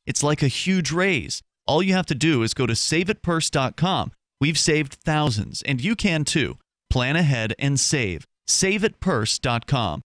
It's like a huge raise. All you have to do is go to saveitpurse.com. We've saved thousands, and you can too. Plan ahead and save. Saveitpurse.com.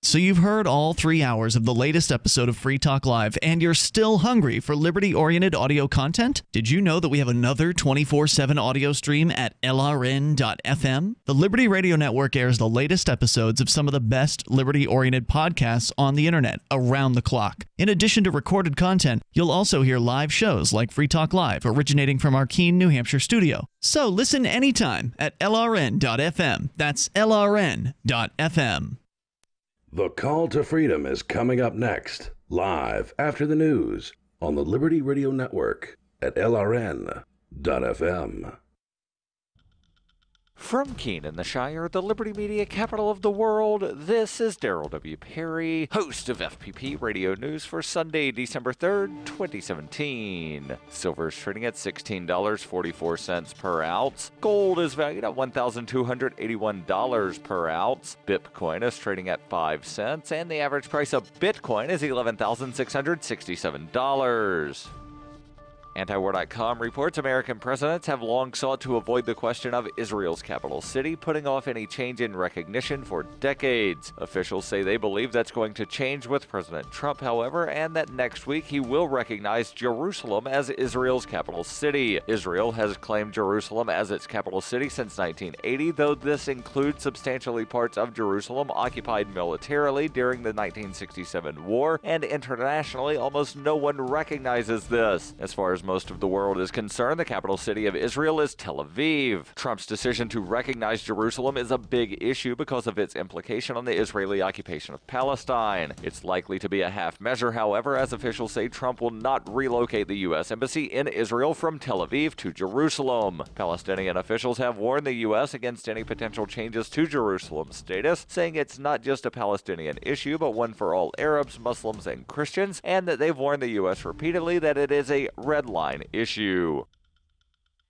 So you've heard all 3 hours of the latest episode of Free Talk Live, and you're still hungry for liberty-oriented audio content? Did you know that we have another 24/7 audio stream at LRN.FM? The Liberty Radio Network airs the latest episodes of some of the best liberty-oriented podcasts on the internet around the clock. In addition to recorded content, you'll also hear live shows like Free Talk Live, originating from our Keene, New Hampshire studio. So listen anytime at LRN.FM. That's LRN.FM. The Call to Freedom is coming up next, live after the news on the Liberty Radio Network at LRN.FM. From Keene in the Shire, the Liberty Media capital of the world, this is Daryl W. Perry, host of FPP Radio News for Sunday, December 3rd, 2017. Silver is trading at $16.44 per ounce. Gold is valued at $1,281 per ounce. Bitcoin is trading at 5 cents, and the average price of Bitcoin is $11,667. Antiwar.com reports American presidents have long sought to avoid the question of Israel's capital city, putting off any change in recognition for decades. Officials say they believe that's going to change with President Trump, however, and that next week he will recognize Jerusalem as Israel's capital city. Israel has claimed Jerusalem as its capital city since 1980, though this includes substantially parts of Jerusalem occupied militarily during the 1967 war, and internationally almost no one recognizes this. As far as most of the world is concerned, the capital city of Israel is Tel Aviv. Trump's decision to recognize Jerusalem is a big issue because of its implication on the Israeli occupation of Palestine. It's likely to be a half measure, however, as officials say Trump will not relocate the U.S. Embassy in Israel from Tel Aviv to Jerusalem. Palestinian officials have warned the U.S. against any potential changes to Jerusalem's status, saying it's not just a Palestinian issue, but one for all Arabs, Muslims, and Christians, and that they've warned the U.S. repeatedly that it is a red line issue.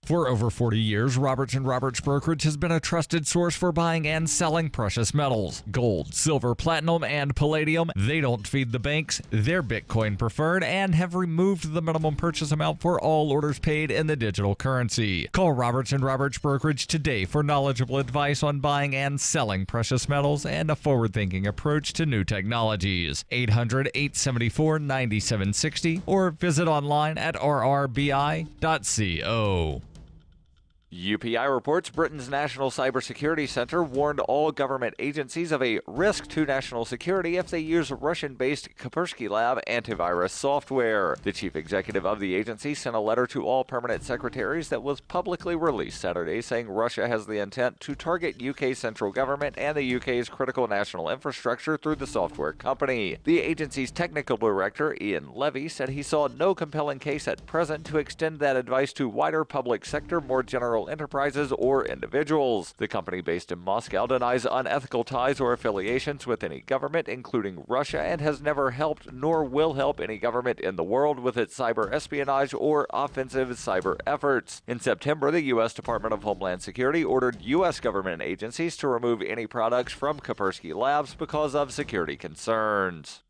For over 40 years, Roberts & Roberts Brokerage has been a trusted source for buying and selling precious metals. Gold, silver, platinum, and palladium. They don't feed the banks. They're Bitcoin preferred and have removed the minimum purchase amount for all orders paid in the digital currency. Call Roberts & Roberts Brokerage today for knowledgeable advice on buying and selling precious metals and a forward-thinking approach to new technologies. 800-874-9760 or visit online at rrbi.co. UPI reports Britain's National Cybersecurity Center warned all government agencies of a risk to national security if they use Russian-based Kaspersky Lab antivirus software. The chief executive of the agency sent a letter to all permanent secretaries that was publicly released Saturday, saying Russia has the intent to target UK central government and the UK's critical national infrastructure through the software company. The agency's technical director, Ian Levy, said he saw no compelling case at present to extend that advice to wider public sector, more general enterprises or individuals. The company based in Moscow denies unethical ties or affiliations with any government, including Russia, and has never helped nor will help any government in the world with its cyber espionage or offensive cyber efforts. In September, the U.S. Department of Homeland Security ordered U.S. government agencies to remove any products from Kaspersky Labs because of security concerns.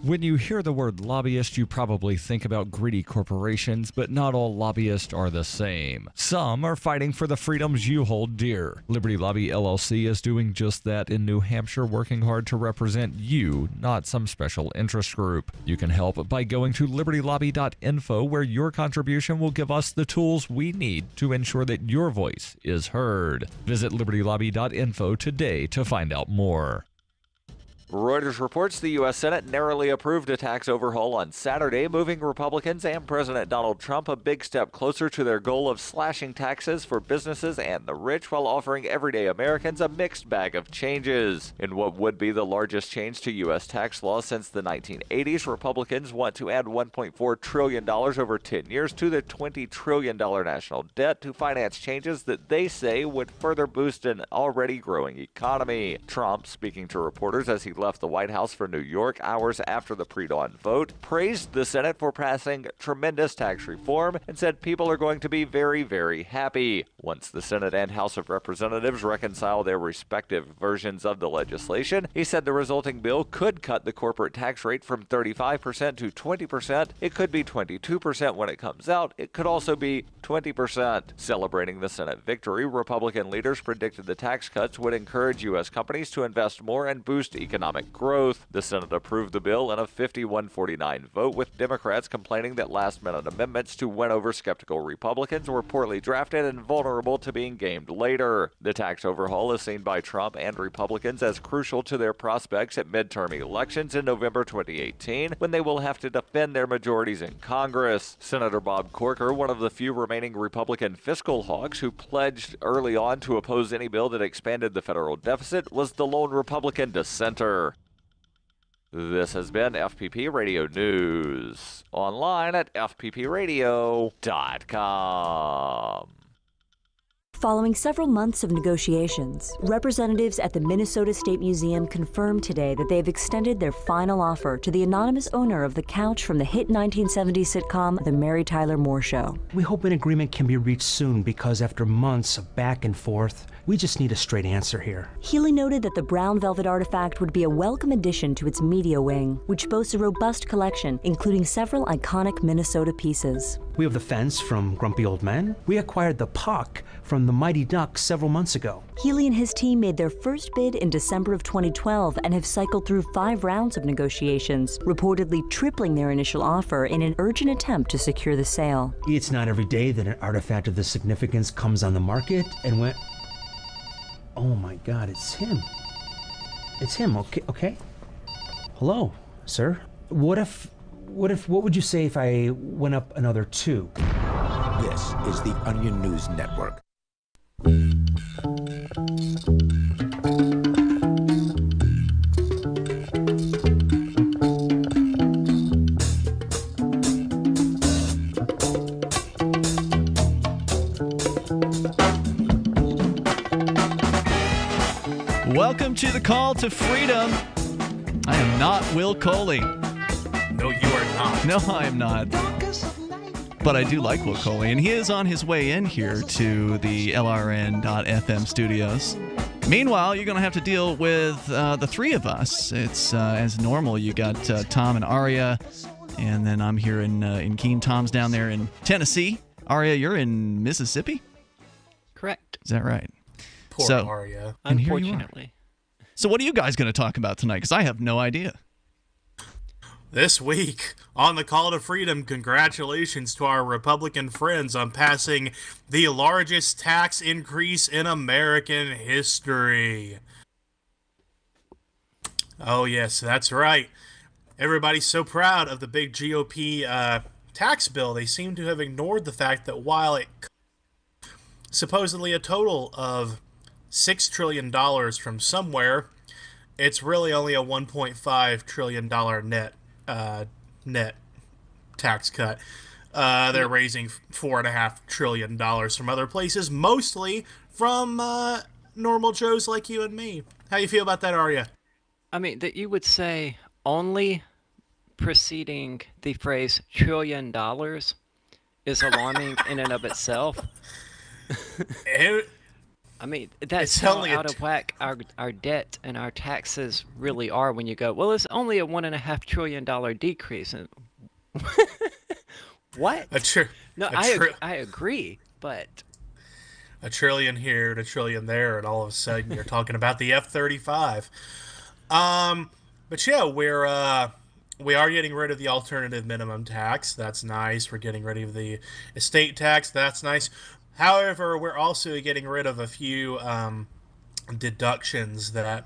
When you hear the word lobbyist, you probably think about greedy corporations, but not all lobbyists are the same. Some are fighting for the freedoms you hold dear. Liberty Lobby LLC is doing just that in New Hampshire, working hard to represent you, not some special interest group. You can help by going to libertylobby.info, where your contribution will give us the tools we need to ensure that your voice is heard. Visit libertylobby.info today to find out more. Reuters reports the U.S. Senate narrowly approved a tax overhaul on Saturday, moving Republicans and President Donald Trump a big step closer to their goal of slashing taxes for businesses and the rich while offering everyday Americans a mixed bag of changes. In what would be the largest change to U.S. tax law since the 1980s, Republicans want to add $1.4 trillion over 10 years to the $20 trillion national debt to finance changes that they say would further boost an already growing economy. Trump, speaking to reporters as he left the White House for New York hours after the pre-dawn vote, praised the Senate for passing tremendous tax reform, and said people are going to be very, very happy once the Senate and House of Representatives reconcile their respective versions of the legislation. He said the resulting bill could cut the corporate tax rate from 35% to 20%. It could be 22% when it comes out. It could also be 20%. Celebrating the Senate victory, Republican leaders predicted the tax cuts would encourage U.S. companies to invest more and boost economic growth. The Senate approved the bill in a 51-49 vote, with Democrats complaining that last-minute amendments to win over skeptical Republicans were poorly drafted and vulnerable to being gamed later. The tax overhaul is seen by Trump and Republicans as crucial to their prospects at midterm elections in November 2018, when they will have to defend their majorities in Congress. Senator Bob Corker, one of the few remaining Republican fiscal hawks who pledged early on to oppose any bill that expanded the federal deficit, was the lone Republican dissenter. This has been FPP Radio News, online at fppradio.com. Following several months of negotiations, representatives at the Minnesota State Museum confirmed today that they've extended their final offer to the anonymous owner of the couch from the hit 1970s sitcom The Mary Tyler Moore Show. We hope an agreement can be reached soon because after months of back and forth, we just need a straight answer here. Healy noted that the brown velvet artifact would be a welcome addition to its media wing, which boasts a robust collection, including several iconic Minnesota pieces. We have the fence from Grumpy Old Men. We acquired the puck from the Mighty Ducks several months ago. Healy and his team made their first bid in December of 2012 and have cycled through 5 rounds of negotiations, reportedly tripling their initial offer in an urgent attempt to secure the sale. It's not every day that an artifact of this significance comes on the market and went... Oh my God, it's him. It's him, okay? Hello, sir. What would you say if I went up another 2? This is the Onion News Network. Welcome to the Call to Freedom. I am not Will Coley. No, you are not. No, I am not. But I do like Will Coley, and he is on his way in here to the LRN.FM studios. Meanwhile, you're going to have to deal with the 3 of us. It's as normal. You got Tom and Aria, and then I'm here in Keene. Tom's down there in Tennessee. Aria, you're in Mississippi? Correct. Is that right? Poor Aria. And here you are. Unfortunately. So what are you guys going to talk about tonight? Because I have no idea. This week on the Call to Freedom, congratulations to our Republican friends on passing the largest tax increase in American history. Oh, yes, that's right. Everybody's so proud of the big GOP tax bill. They seem to have ignored the fact that while it supposedly a total of $6 trillion from somewhere, it's really only a $1.5 trillion net tax cut. They're raising $4.5 trillion from other places, mostly from normal Joes like you and me. How you feel about that, Aria? I mean, that you would say only preceding the phrase $1 trillion is alarming in and of itself. I mean, that's how out of whack our debt and our taxes really are when you go, well, it's only a $1.5 trillion decrease. And what? I agree, but... A trillion here and a trillion there, and all of a sudden you're talking about the F-35. But yeah, we are getting rid of the alternative minimum tax. That's nice. We're getting rid of the estate tax. That's nice. However, we're also getting rid of a few deductions that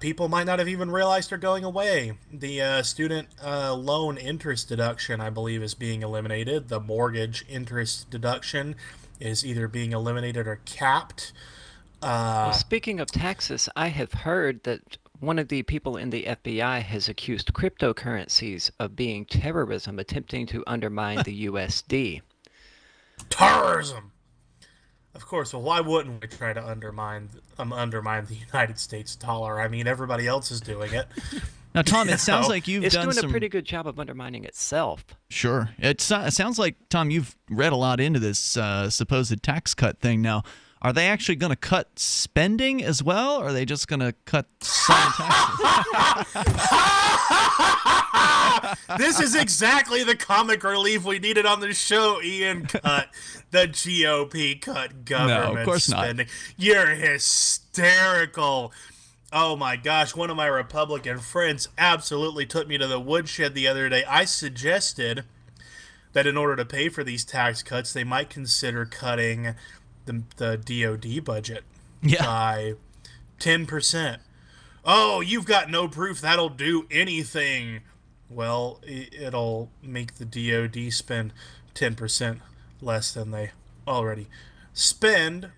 people might not have even realized are going away. The student loan interest deduction, I believe, is being eliminated. The mortgage interest deduction is either being eliminated or capped. Well, speaking of taxes, I have heard that one of the people in the FBI has accused cryptocurrencies of being terrorism, attempting to undermine the USD. Terrorism! Of course. Well, why wouldn't we try to undermine the United States dollar? I mean, everybody else is doing it. Now, Tom, it sounds like you've it's done doing some... a pretty good job of undermining itself. Sure. It sounds like, Tom, you've read a lot into this supposed tax cut thing. Now, are they actually going to cut spending as well, or are they just going to cut some taxes? This is exactly the comic relief we needed on the show, Ian. Cut. The GOP cut government of course spending. not. You're hysterical. Oh my gosh, one of my Republican friends absolutely took me to the woodshed the other day. I suggested that in order to pay for these tax cuts, they might consider cutting the DOD budget by 10%. Oh, you've got no proof that'll do anything. Well, it'll make the DOD spend 10% less than they already spend,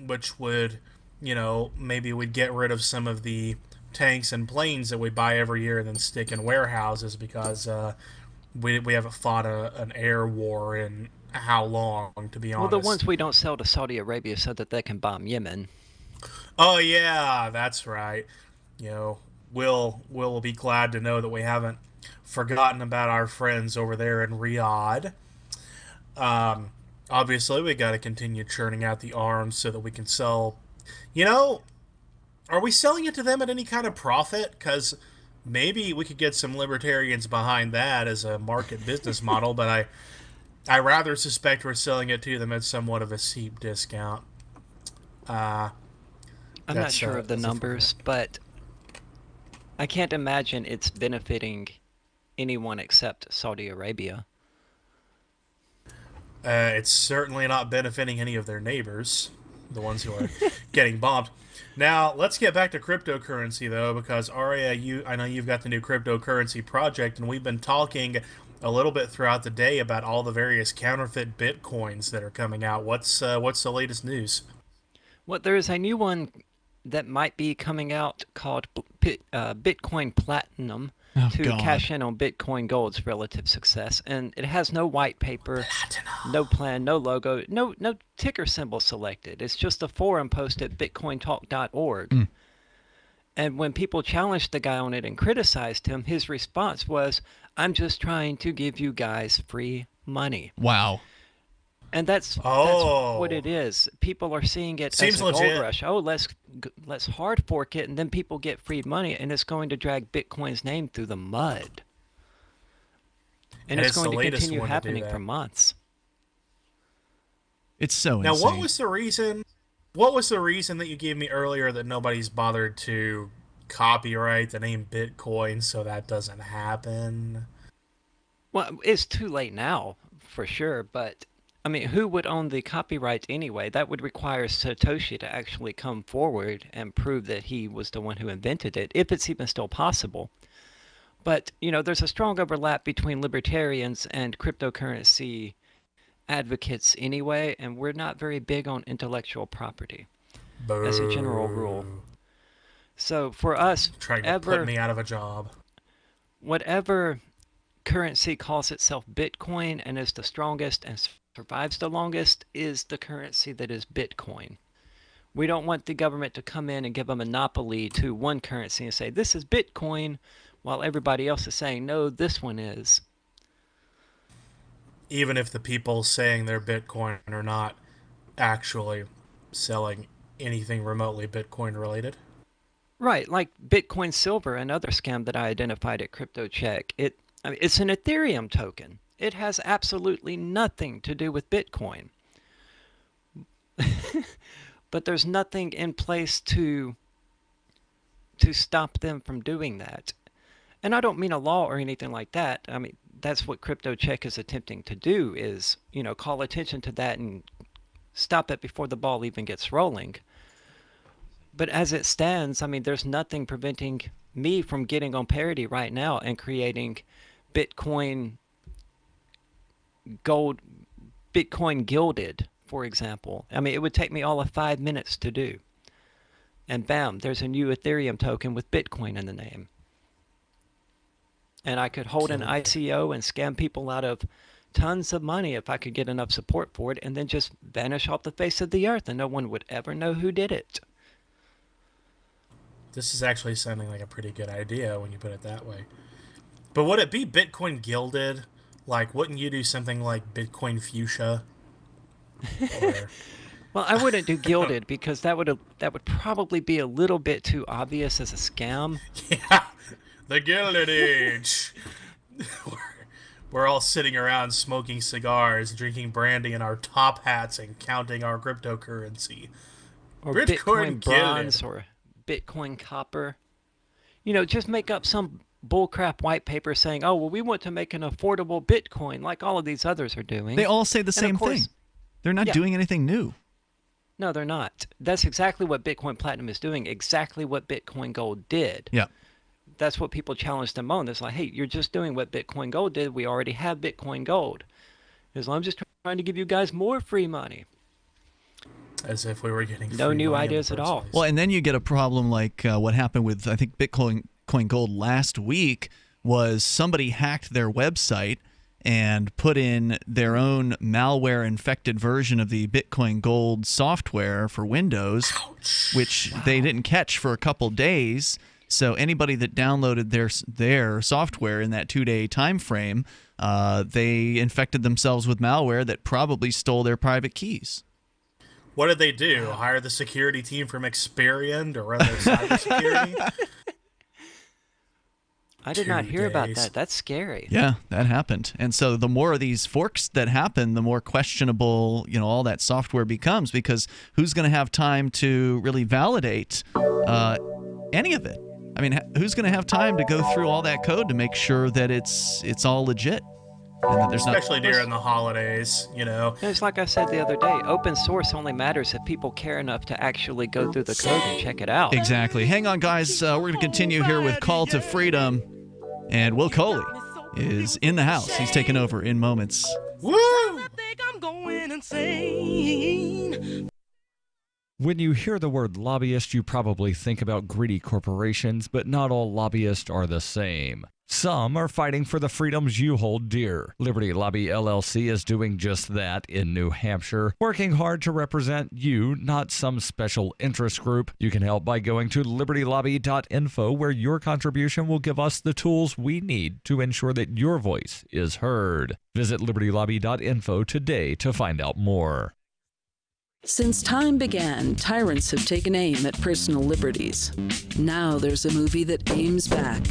which would... maybe we'd get rid of some of the tanks and planes that we buy every year and then stick in warehouses because we haven't fought an air war in how long, to be honest. Well, the ones we don't sell to Saudi Arabia so that they can bomb Yemen. Oh, yeah, that's right. We'll be glad to know that we haven't forgotten about our friends over there in Riyadh. Obviously, we got to continue churning out the arms so that we can sell... are we selling it to them at any kind of profit? Because maybe we could get some libertarians behind that as a market business model, but I rather suspect we're selling it to them at somewhat of a steep discount. I'm not sure of the numbers, but I can't imagine it's benefiting anyone except Saudi Arabia. It's certainly not benefiting any of their neighbors, the ones who are getting bombed. Now, let's get back to cryptocurrency, though, because Aria, I know you've got the new cryptocurrency project, and we've been talking a little bit throughout the day about all the various counterfeit Bitcoins that are coming out. What's the latest news? Well, there is a new one that might be coming out called Bitcoin Platinum to cash in on Bitcoin Gold's relative success. And it has no white paper, no plan, no logo, no ticker symbol selected. It's just a forum post at bitcointalk.org. And when people challenged the guy on it and criticized him, his response was, "I'm just trying to give you guys free money." Wow. And that's what it is. People are seeing it as a gold rush. Oh, let's hard fork it, and then people get free money, and it's going to drag Bitcoin's name through the mud. And it's going to continue happening for months. It's so insane. Now, what was the reason? What was the reason that you gave me earlier that nobody's bothered to copyright the name Bitcoin so that doesn't happen? Well, it's too late now, for sure, but... I mean, who would own the copyright anyway? That would require Satoshi to actually come forward and prove that he was the one who invented it, if it's even still possible. But, there's a strong overlap between libertarians and cryptocurrency advocates anyway, and we're not very big on intellectual property as a general rule. So for us, trying to put me out of a job. Whatever currency calls itself Bitcoin and is the strongest and survives the longest is the currency that is Bitcoin. We don't want the government to come in and give a monopoly to one currency and say, this is Bitcoin, while everybody else is saying, no, this one is. Even if the people saying they're Bitcoin are not actually selling anything remotely Bitcoin related? Right, like Bitcoin Silver, another scam that I identified at CryptoCheck. It's an Ethereum token. It has absolutely nothing to do with Bitcoin. But there's nothing in place to stop them from doing that. And I don't mean a law or anything like that. I mean, that's what CryptoCheck is attempting to do is, call attention to that and stop it before the ball even gets rolling. But as it stands, I mean, there's nothing preventing me from getting on Parity right now and creating Bitcoin Gold, Bitcoin Gilded, for example. I mean, it would take me all of 5 minutes to do. And bam, there's a new Ethereum token with Bitcoin in the name. And I could hold an ICO and scam people out of tons of money if I could get enough support for it, and then just vanish off the face of the earth and no one would ever know who did it. This is actually sounding like a pretty good idea when you put it that way. But would it be Bitcoin gilded? Like, wouldn't you do something like Bitcoin fuchsia? Or... Well, I wouldn't do gilded because that would probably be a little bit too obvious as a scam. Yeah, the Gilded Age. We're all sitting around smoking cigars, drinking brandy in our top hats, and counting our cryptocurrency. Or Bitcoin bronze or Bitcoin copper. You know, just make up some bullcrap white paper saying, oh, well, we want to make an affordable Bitcoin like all of these others are doing. They all say the same thing. They're not doing anything new. No, they're not. That's exactly what Bitcoin Platinum is doing, exactly what Bitcoin Gold did. Yeah. That's what people challenged them on. It's like, hey, you're just doing what Bitcoin Gold did. We already have Bitcoin Gold. I'm just trying to give you guys more free money. As if we were getting no new ideas at all. Well, and then you get a problem like what happened with, I think, Bitcoin Gold last week was somebody hacked their website and put in their own malware-infected version of the Bitcoin Gold software for Windows, which they didn't catch for a couple days. So anybody that downloaded their software in that 2-day time frame, they infected themselves with malware that probably stole their private keys. What did they do? Hire the security team from Experian to run their cybersecurity? I did not hear about that. That's scary. Yeah, that happened. And so the more of these forks that happen, the more questionable, all that software becomes, because who's going to have time to really validate any of it? I mean, who's going to have time to go through all that code to make sure that it's all legit? And that there's especially during the holidays, It's like I said the other day, open source only matters if people care enough to actually go through the code and check it out. Exactly. Hang on, guys. We're going to continue here with Call to Freedom. And Will Coley is in the house. He's taking over in moments. Woo! I think I'm going insane. When you hear the word lobbyist, you probably think about greedy corporations, but not all lobbyists are the same. Some are fighting for the freedoms you hold dear. Liberty Lobby LLC is doing just that in New Hampshire, working hard to represent you, not some special interest group. You can help by going to libertylobby.info, where your contribution will give us the tools we need to ensure that your voice is heard. Visit libertylobby.info today to find out more. Since time began, tyrants have taken aim at personal liberties. Now there's a movie that aims back.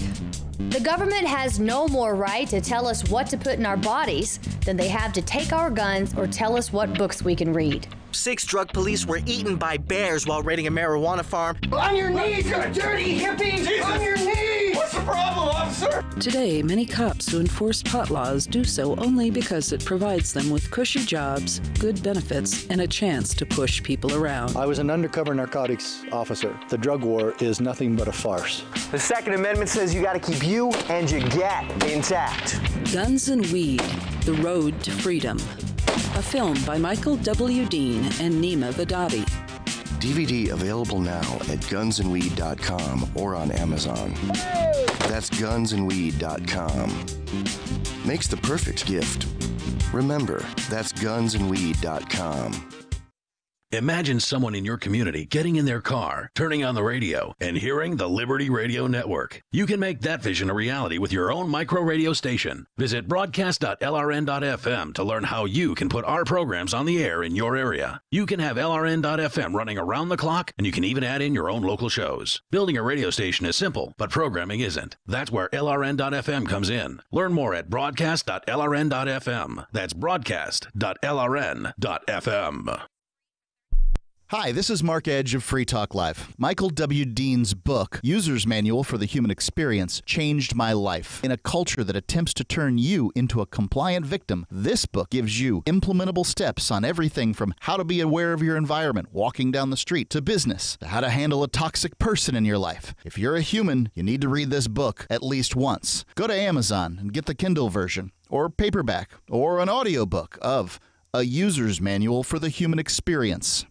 The government has no more right to tell us what to put in our bodies than they have to take our guns or tell us what books we can read. 6 drug police were eaten by bears while raiding a marijuana farm. On your knees, you dirty hippies! Jesus. On your knees! What's the problem, officer? Today, many cops who enforce pot laws do so only because it provides them with cushy jobs, good benefits, and a chance to push people around. I was an undercover narcotics officer. The drug war is nothing but a farce. The Second Amendment says you gotta keep you and your gat intact. Guns and Weed, The Road to Freedom. A film by Michael W. Dean and Nima Vadadi. DVD available now at gunsandweed.com or on Amazon. That's gunsandweed.com. Makes the perfect gift. Remember, that's gunsandweed.com. Imagine someone in your community getting in their car, turning on the radio, and hearing the Liberty Radio Network. You can make that vision a reality with your own micro radio station. Visit broadcast.lrn.fm to learn how you can put our programs on the air in your area. You can have LRN.FM running around the clock, and you can even add in your own local shows. Building a radio station is simple, but programming isn't. That's where LRN.FM comes in. Learn more at broadcast.lrn.fm. That's broadcast.lrn.fm. Hi, this is Mark Edge of Free Talk Live. Michael W. Dean's book, User's Manual for the Human Experience, changed my life. In a culture that attempts to turn you into a compliant victim, this book gives you implementable steps on everything from how to be aware of your environment, walking down the street, to business, to how to handle a toxic person in your life. If you're a human, you need to read this book at least once. Go to Amazon and get the Kindle version, or paperback, or an audiobook of A User's Manual for the Human Experience.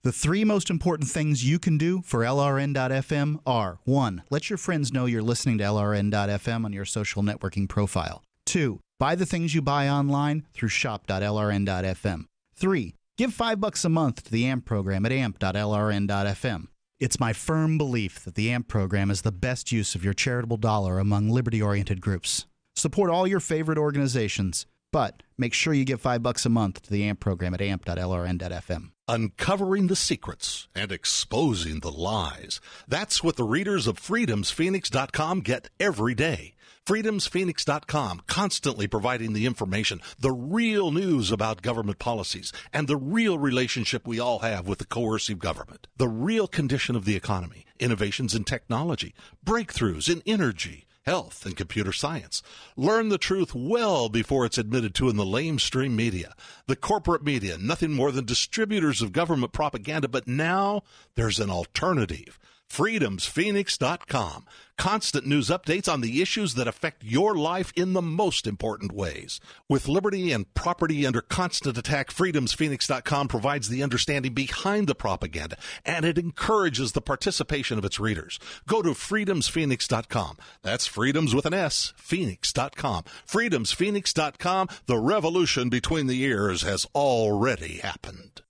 The 3 most important things you can do for LRN.FM are: 1. Let your friends know you're listening to LRN.FM on your social networking profile. 2. Buy the things you buy online through shop.lrn.fm. 3. Give $5 a month to the AMP program at amp.lrn.fm. It's my firm belief that the AMP program is the best use of your charitable dollar among liberty-oriented groups. Support all your favorite organizations, but make sure you give $5 a month to the AMP program at amp.lrn.fm. Uncovering the secrets and exposing the lies. That's what the readers of freedomsphoenix.com get every day. freedomsphoenix.com, constantly providing the information, the real news about government policies, and the real relationship we all have with the coercive government, the real condition of the economy, innovations in technology, breakthroughs in energy, health, and computer science. Learn the truth well before it's admitted to in the lamestream media. The corporate media, nothing more than distributors of government propaganda, but now there's an alternative. freedomsphoenix.com. Constant news updates on the issues that affect your life in the most important ways. With liberty and property under constant attack, freedomsphoenix.com provides the understanding behind the propaganda, and it encourages the participation of its readers. Go to freedomsphoenix.com. That's freedoms with an S, phoenix.com. freedomsphoenix.com. The revolution between the ears has already happened.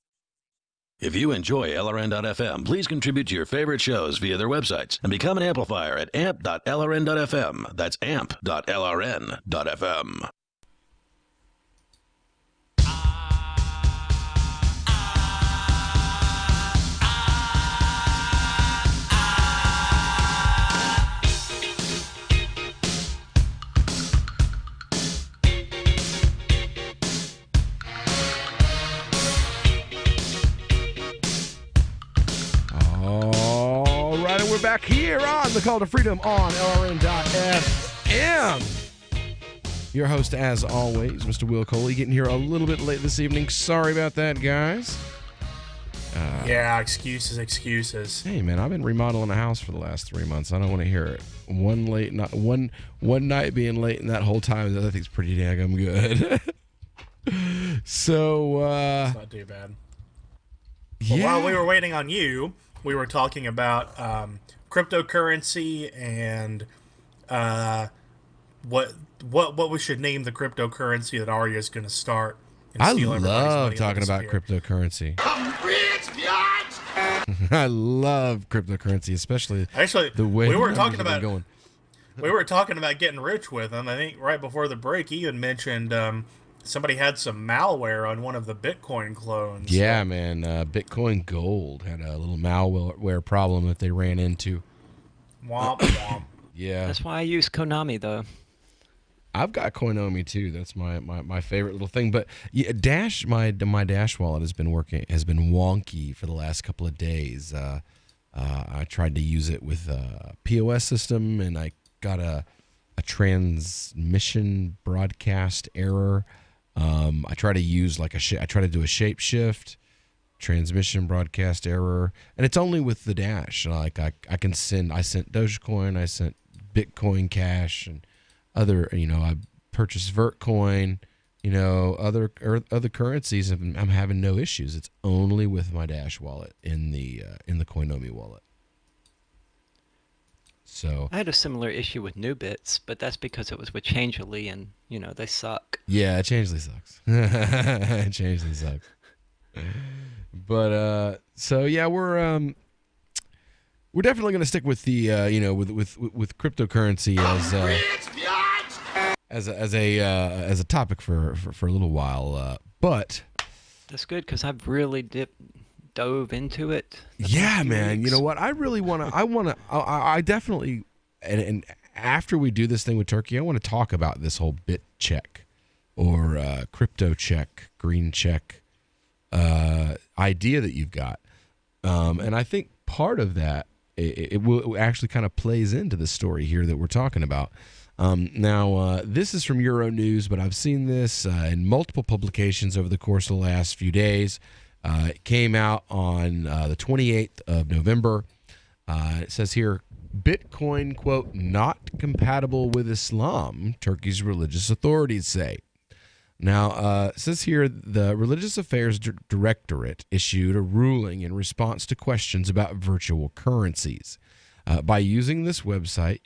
If you enjoy LRN.FM, please contribute to your favorite shows via their websites and become an amplifier at amp.lrn.fm. That's amp.lrn.fm. We're back here on the Call to Freedom on LRN.FM. Your host, as always, Mr. Will Coley, getting here a little bit late this evening. Sorry about that, guys. Yeah, excuses. Hey, man, I've been remodeling a house for the last 3 months. I don't want to hear it. One night being late, and that whole time, I think it's pretty daggum good. So, it's not too bad. Well, while we were waiting on you, we were talking about cryptocurrency and what we should name the cryptocurrency that Arya is going to start. And I love talking about cryptocurrency. I'm rich, biatch! I love cryptocurrency, especially the way we were talking about going. We were talking about getting rich with them. I think right before the break, you had mentioned somebody had some malware on one of the Bitcoin clones. Yeah, man. Bitcoin Gold had a little malware problem that they ran into. Womp, womp. Yeah. That's why I use Konami, though. I've got Koinomi too. That's my favorite little thing. But yeah, my Dash wallet has been wonky for the last couple of days. I tried to use it with a POS system, and I got a transmission broadcast error. I try to use I try to do a shape shift, transmission broadcast error, and it's only with the Dash. I sent Dogecoin, I sent Bitcoin Cash, and other, I purchased Vertcoin, other currencies, and I'm having no issues. It's only with my Dash wallet in the Koinomi wallet. So I had a similar issue with Nubits, but that's because it was with Changelly, and they suck. Yeah, Changelly sucks. Changelly sucks. But so yeah, we're definitely going to stick with the with cryptocurrency as a topic for a little while. But that's good because I've really dove into it. Yeah, man. You know what? I really want to. I definitely. And after we do this thing with Turkey, I want to talk about this whole bit check or crypto check, green check idea that you've got. And I think part of that it will actually kind of plays into the story here that we're talking about. Now, this is from Euronews, but I've seen this in multiple publications over the course of the last few days. It came out on the 28th of November. It says here, Bitcoin, quote, not compatible with Islam, Turkey's religious authorities say. Now, it says here, the Religious Affairs Directorate issued a ruling in response to questions about virtual currencies. By using this website,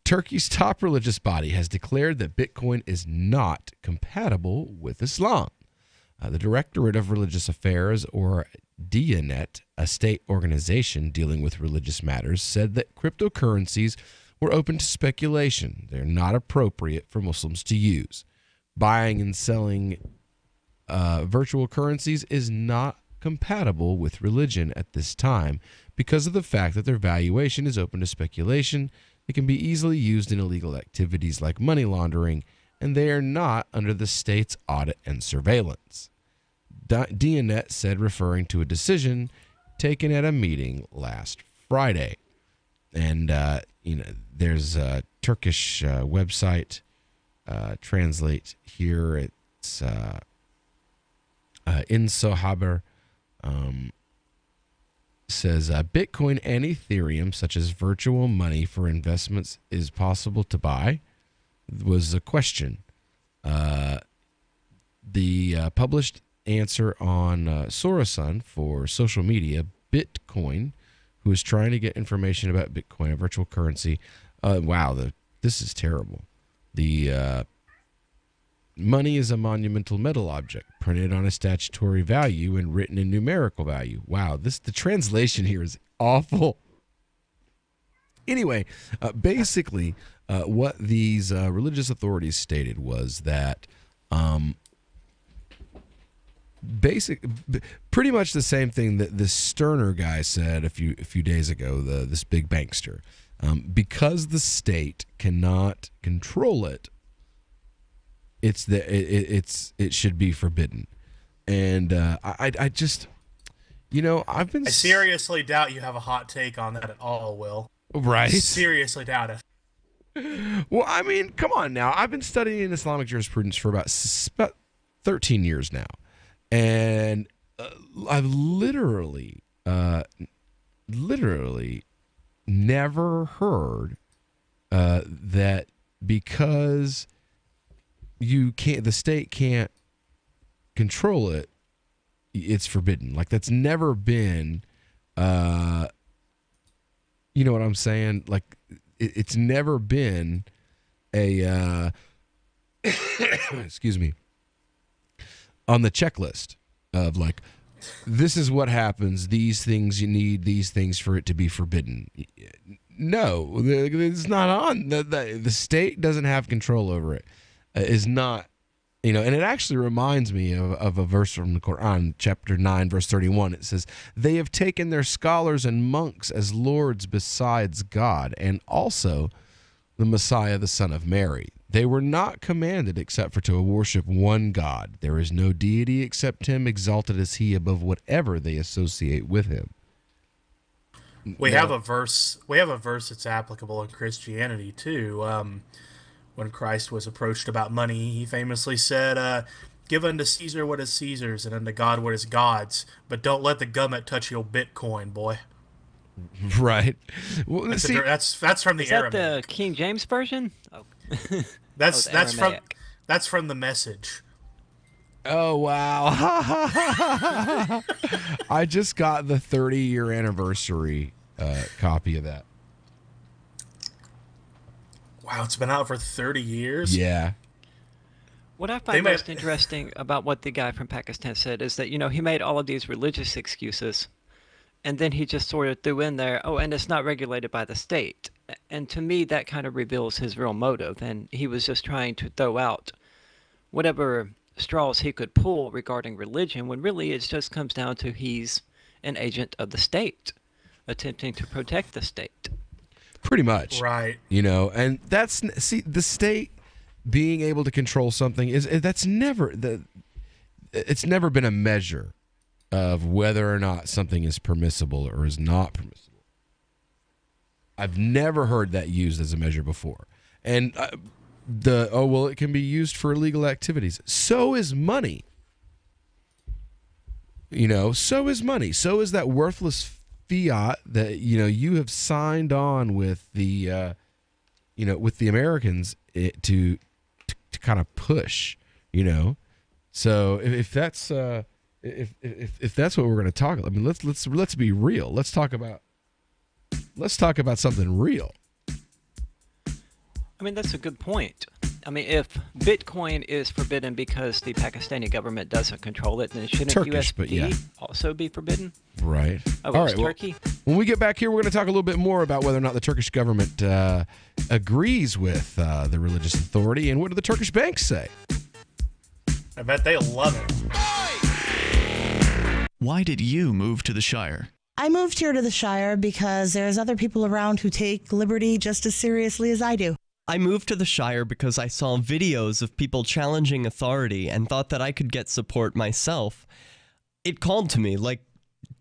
Turkey's top religious body has declared that Bitcoin is not compatible with Islam. The Directorate of Religious Affairs, or Diyanet, a state organization dealing with religious matters, said that cryptocurrencies were open to speculation. They're not appropriate for Muslims to use. Buying and selling virtual currencies is not compatible with religion at this time because of the fact that their valuation is open to speculation. They can be easily used in illegal activities like money laundering, and they are not under the state's audit and surveillance. Diyanet said, referring to a decision taken at a meeting last Friday. And, there's a Turkish website, translate here. It's InsoHaber, says Bitcoin and Ethereum, such as virtual money for investments, is possible to buy, was a question. The published answer on Sorosun for social media, Bitcoin, who is trying to get information about Bitcoin, a virtual currency. This is terrible. The money is a monumental metal object printed on a statutory value and written in numerical value. Wow, the translation here is awful. Anyway, basically, what these religious authorities stated was that pretty much the same thing that this Sterner guy said a few days ago, this big bankster. Because the state cannot control it, it should be forbidden. And I just, I seriously doubt you have a hot take on that at all, Will. Right? Seriously doubt it. Well, I mean, come on now. I've been studying Islamic jurisprudence for about 13 years now. And I've literally never heard that because the state can't control it, it's forbidden. Like, that's never been, you know what I'm saying? Like, it's never been a, excuse me, on the checklist of like, this is what happens, these things you need, these things for it to be forbidden. No, it's not on. The state doesn't have control over it. Is not, and it actually reminds me of a verse from the Quran, chapter 9, verse 31. It says, they have taken their scholars and monks as lords besides God, and also the Messiah, the son of Mary. They were not commanded except for to worship one God. There is no deity except him, exalted is he above whatever they associate with him. We have a verse that's applicable in Christianity too. When Christ was approached about money, he famously said, give unto Caesar what is Caesar's and unto God what is God's, but don't let the government touch your Bitcoin, boy. Right. Well, that's from the Aramaic. Is that the King James version? Oh. That's from the Message. Oh, wow. I just got the 30-year anniversary copy of that. Wow, it's been out for 30 years? Yeah. What I find most interesting about what the guy from Pakistan said is that, he made all of these religious excuses, and then he just sort of threw in there, and it's not regulated by the state. And to me, that kind of reveals his real motive, and he was just trying to throw out whatever straws he could pull regarding religion, when really it just comes down to he's an agent of the state, attempting to protect the state. Pretty much. Right. And the state being able to control something it's never been a measure of whether or not something is permissible or is not permissible. I've never heard that used as a measure before. And it can be used for illegal activities. So is money. So is money. So is that worthless fiat that you have signed on with the with the Americans to kind of push. So if that's if that's what we're going to talk about, I mean, let's be real. Let's talk about something real. I mean, that's a good point. I mean, if Bitcoin is forbidden because the Pakistani government doesn't control it, then shouldn't Turkish, but USD yeah. also be forbidden? Right. Oh, All it's right. Turkey? Well, when we get back here, we're going to talk a little bit more about whether or not the Turkish government agrees with the religious authority, and what do the Turkish banks say? I bet they love it. Why did you move to the Shire? I moved here to the Shire because there's other people around who take liberty just as seriously as I do. I moved to the Shire because I saw videos of people challenging authority and thought that I could get support myself. It called to me, like,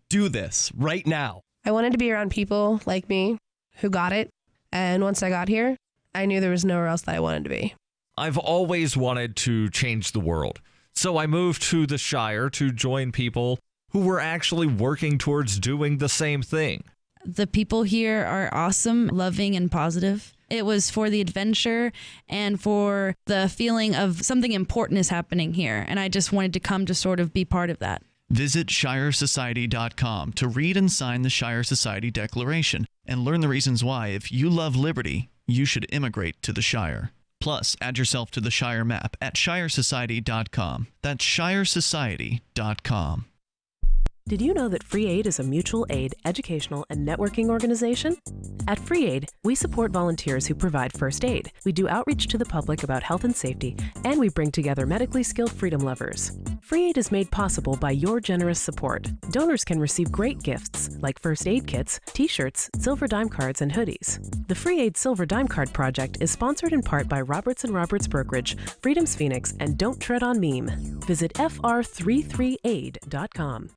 do this right now. I wanted to be around people like me who got it. And once I got here, I knew there was nowhere else that I wanted to be. I've always wanted to change the world. So I moved to the Shire to join people who were actually working towards doing the same thing. The people here are awesome, loving, and positive. It was for the adventure and for the feeling of something important is happening here. And I just wanted to come to sort of be part of that. Visit ShireSociety.com to read and sign the Shire Society Declaration and learn the reasons why, if you love liberty, you should immigrate to the Shire. Plus, add yourself to the Shire map at ShireSociety.com. That's ShireSociety.com. Did you know that Free Aid is a mutual aid, educational, and networking organization? At Free Aid, we support volunteers who provide first aid. We do outreach to the public about health and safety, and we bring together medically skilled freedom lovers. Free Aid is made possible by your generous support. Donors can receive great gifts like first aid kits, t-shirts, silver dime cards, and hoodies. The Free Aid Silver Dime Card Project is sponsored in part by Roberts & Roberts Brokerage, Freedom's Phoenix, and Don't Tread on Meme. Visit fr33aid.com.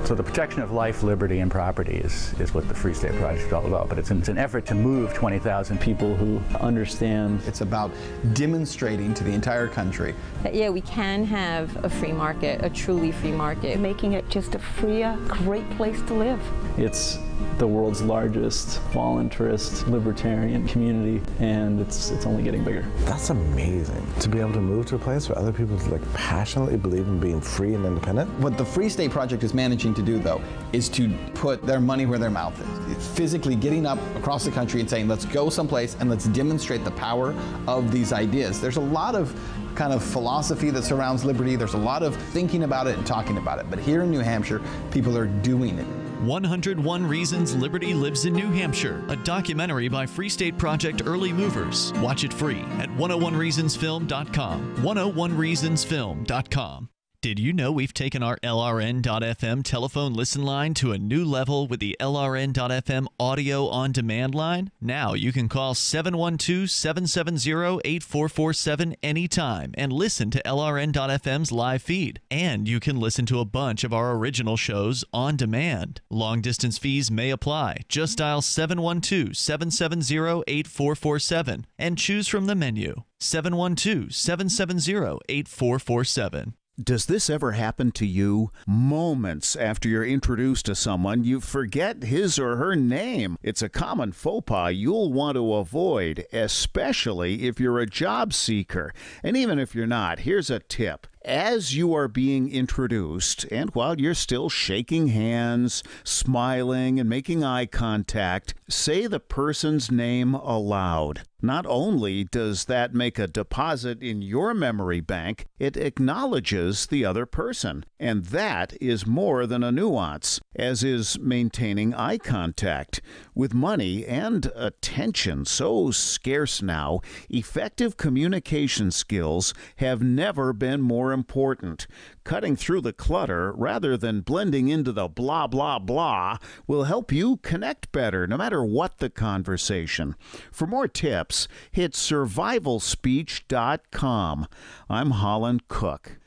So the protection of life, liberty, and property is what the Free State Project is all about. But it's an effort to move 20,000 people who understand. It's about demonstrating to the entire country that, yeah, we can have a free market, a truly free market. Making it just a freer, great place to live. It's the world's largest voluntarist libertarian community, and it's only getting bigger. That's amazing, to be able to move to a place where other people passionately believe in being free and independent. What the Free State Project is managing to do, though, is to put their money where their mouth is. It's physically getting up across the country and saying, let's go someplace and let's demonstrate the power of these ideas. There's a lot of kind of philosophy that surrounds liberty. There's a lot of thinking about it and talking about it. But here in New Hampshire, people are doing it. 101 Reasons Liberty Lives in New Hampshire, a documentary by Free State Project Early Movers. Watch it free at 101reasonsfilm.com. 101reasonsfilm.com. Did you know we've taken our LRN.FM telephone listen line to a new level with the LRN.FM audio on demand line? Now you can call 712-770-8447 anytime and listen to LRN.FM's live feed. And you can listen to a bunch of our original shows on demand. Long distance fees may apply. Just dial 712-770-8447 and choose from the menu. 712-770-8447. Does this ever happen to you? Moments after you're introduced to someone, you forget his or her name. It's a common faux pas you'll want to avoid, especially if you're a job seeker. And even if you're not, here's a tip. As you are being introduced, and while you're still shaking hands, smiling, and making eye contact, say the person's name aloud. Not only does that make a deposit in your memory bank, it acknowledges the other person. And that is more than a nuance, as is maintaining eye contact. With money and attention so scarce now, effective communication skills have never been more important. Cutting through the clutter rather than blending into the blah, blah, blah will help you connect better, no matter what the conversation. For more tips, hit survivalspeech.com. I'm Holland Cook.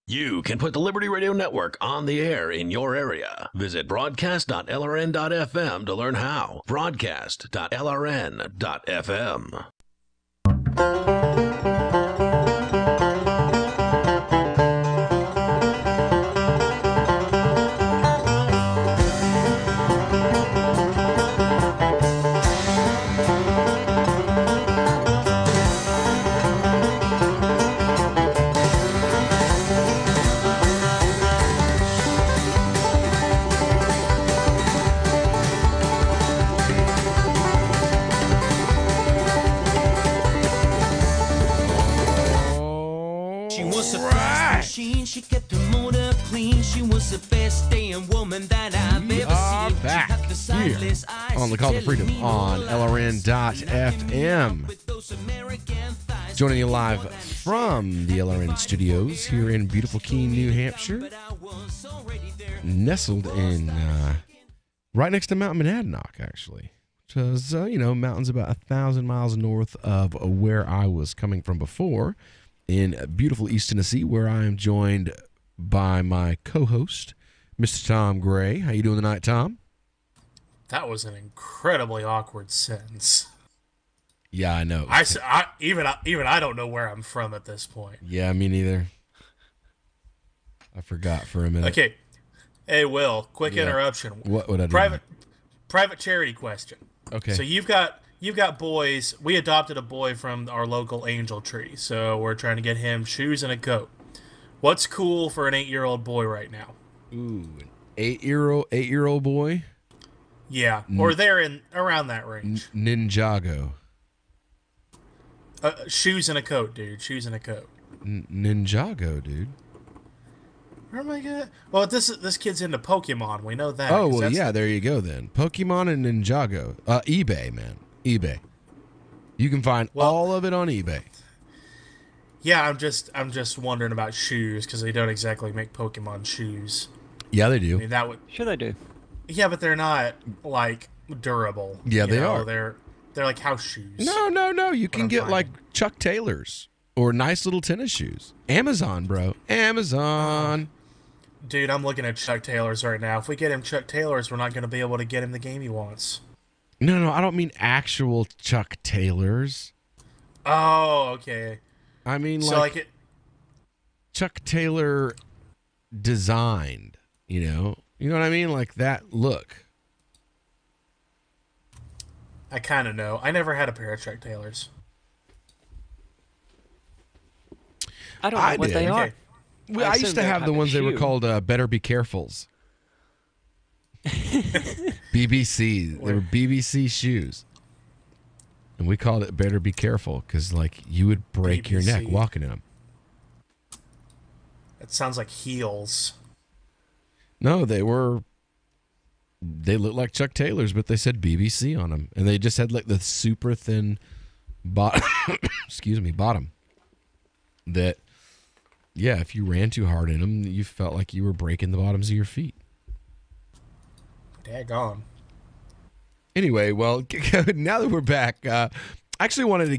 You can put the Liberty Radio Network on the air in your area. Visit broadcast.lrn.fm to learn how. Broadcast.lrn.fm. machine. She kept her motor clean. She was the best damn woman that I've ever are seen. back She had the sightless here eyes on the Call to telling Freedom me no on lies. LRN.FM. Joining you live from the LRN studios here in beautiful Keene, New Hampshire. Nestled in right next to Mount Monadnock, actually. Which is, mountains about 1,000 miles north of where I was coming from before in beautiful East Tennessee, where I am joined by my co-host, Mr. Tom Gray. How you doing tonight, Tom? That was an incredibly awkward sentence. Yeah, I know. Even I don't know where I'm from at this point. Yeah, me neither. I forgot for a minute. Okay. Hey, Will, quick Yeah. interruption. What would I do? Private charity question. Okay. So you've got boys. We adopted a boy from our local angel tree, so we're trying to get him shoes and a coat. What's cool for an 8-year-old boy right now? Ooh, an 8-year-old boy? Yeah, or they're in around that range. Ninjago. Shoes and a coat, dude. Shoes and a coat. Ninjago, dude. Where am I gonna? Well, this kid's into Pokemon. We know that. Oh, well, yeah, there you go then. Pokemon and Ninjago. eBay, man. eBay. You can find all of it on eBay. Yeah, I'm just wondering about shoes because they don't exactly make Pokemon shoes. Yeah, they do. I mean, that would. Sure, they do. Yeah, but they're not like durable. Yeah, they are. They're like house shoes. No. You can get like Chuck Taylors or nice little tennis shoes. Amazon, bro. Amazon. Dude, I'm looking at Chuck Taylors right now. If we get him Chuck Taylors, we're not going to be able to get him the game he wants. No, I don't mean actual Chuck Taylors. Oh, okay. I mean, so like Chuck Taylor designed, you know what I mean? Like that look. I kind of know. I never had a pair of Chuck Taylors. I don't know what they are. Well, I used to have the ones that were called Better Be Carefuls. BBC. They were BBC shoes. And we called it Better Be Careful because, like, you would break your neck walking in them. It sounds like heels. No, they looked like Chuck Taylors, but they said BBC on them. And they just had, like, the super thin bottom. Bottom. That, yeah, if you ran too hard in them, you felt like you were breaking the bottoms of your feet. Daggone. Anyway, well, now that we're back, I actually wanted to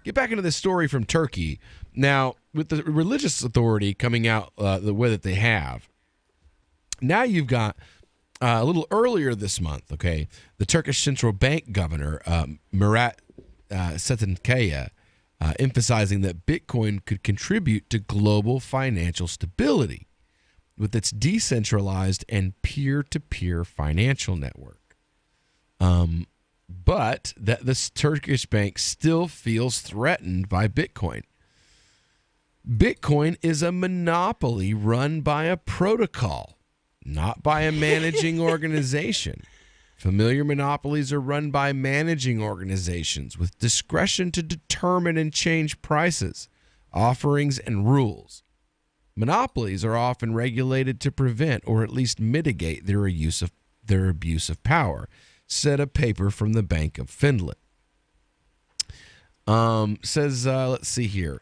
get back into this story from Turkey. Now, with the religious authority coming out the way that they have, now you've got a little earlier this month, okay, the Turkish Central Bank governor, Murat Setinkaya, emphasizing that Bitcoin could contribute to global financial stability with its decentralized and peer-to-peer financial network. But that this Turkish bank still feels threatened by Bitcoin. Bitcoin is a monopoly run by a protocol, not by a managing organization. Familiar monopolies are run by managing organizations with discretion to determine and change prices, offerings, and rules. Monopolies are often regulated to prevent or at least mitigate their abuse of power, said a paper from the Bank of Finland. Says, let's see here.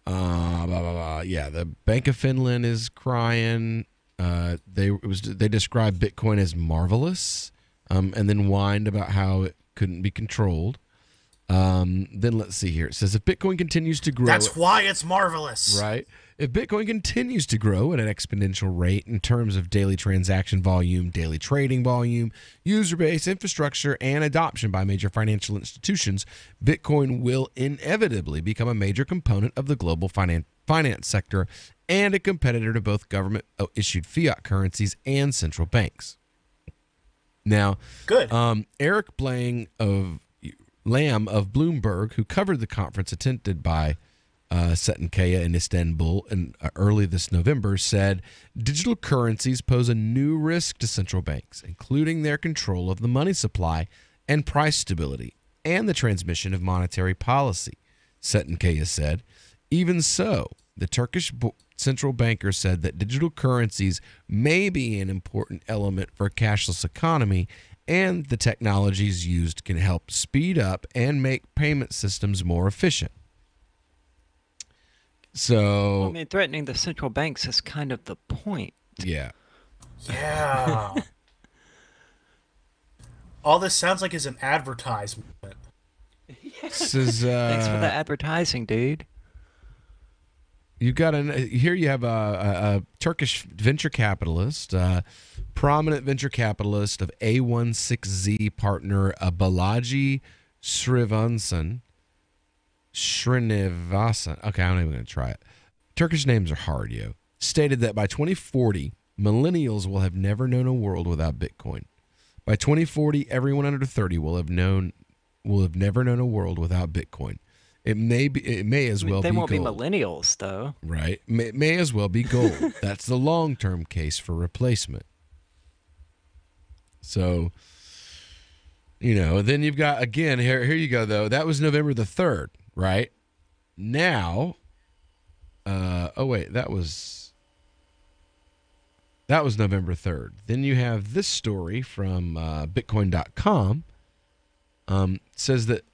Yeah, the Bank of Finland is crying. They described Bitcoin as marvelous, and then whined about how it couldn't be controlled. Then let's see here. It says if Bitcoin continues to grow, that's why it's marvelous, right? If Bitcoin continues to grow at an exponential rate in terms of daily transaction volume, daily trading volume, user base, infrastructure, and adoption by major financial institutions, Bitcoin will inevitably become a major component of the global finance sector and a competitor to both government-issued fiat currencies and central banks. Now, good. Eric Lamb of Bloomberg, who covered the conference attended by Setinkaya in Istanbul early this November, said digital currencies pose a new risk to central banks, including their control of the money supply and price stability and the transmission of monetary policy. Setinkaya said, even so, The Turkish central banker said that digital currencies may be an important element for a cashless economy, and the technologies used can help speed up and make payment systems more efficient. So, Well, I mean, threatening the central banks is kind of the point. yeah. Yeah. All this sounds like is an advertisement. This is, Thanks for the advertising, dude. You got here. You have a Turkish venture capitalist, prominent venture capitalist of A16Z partner Balaji Srinivasan. Okay, I'm not even going to try it. Turkish names are hard, yo. Stated that by 2040, millennials will have never known a world without Bitcoin. By 2040, everyone under 30 will have never known a world without Bitcoin. It may as well be gold. They won't be millennials, though. Right. May as well be gold. That's the long-term case for replacement. So, then you've got, again, here you go, though. That was November the 3rd, right? Now, that was November 3rd. Then you have this story from Bitcoin.com. Says that,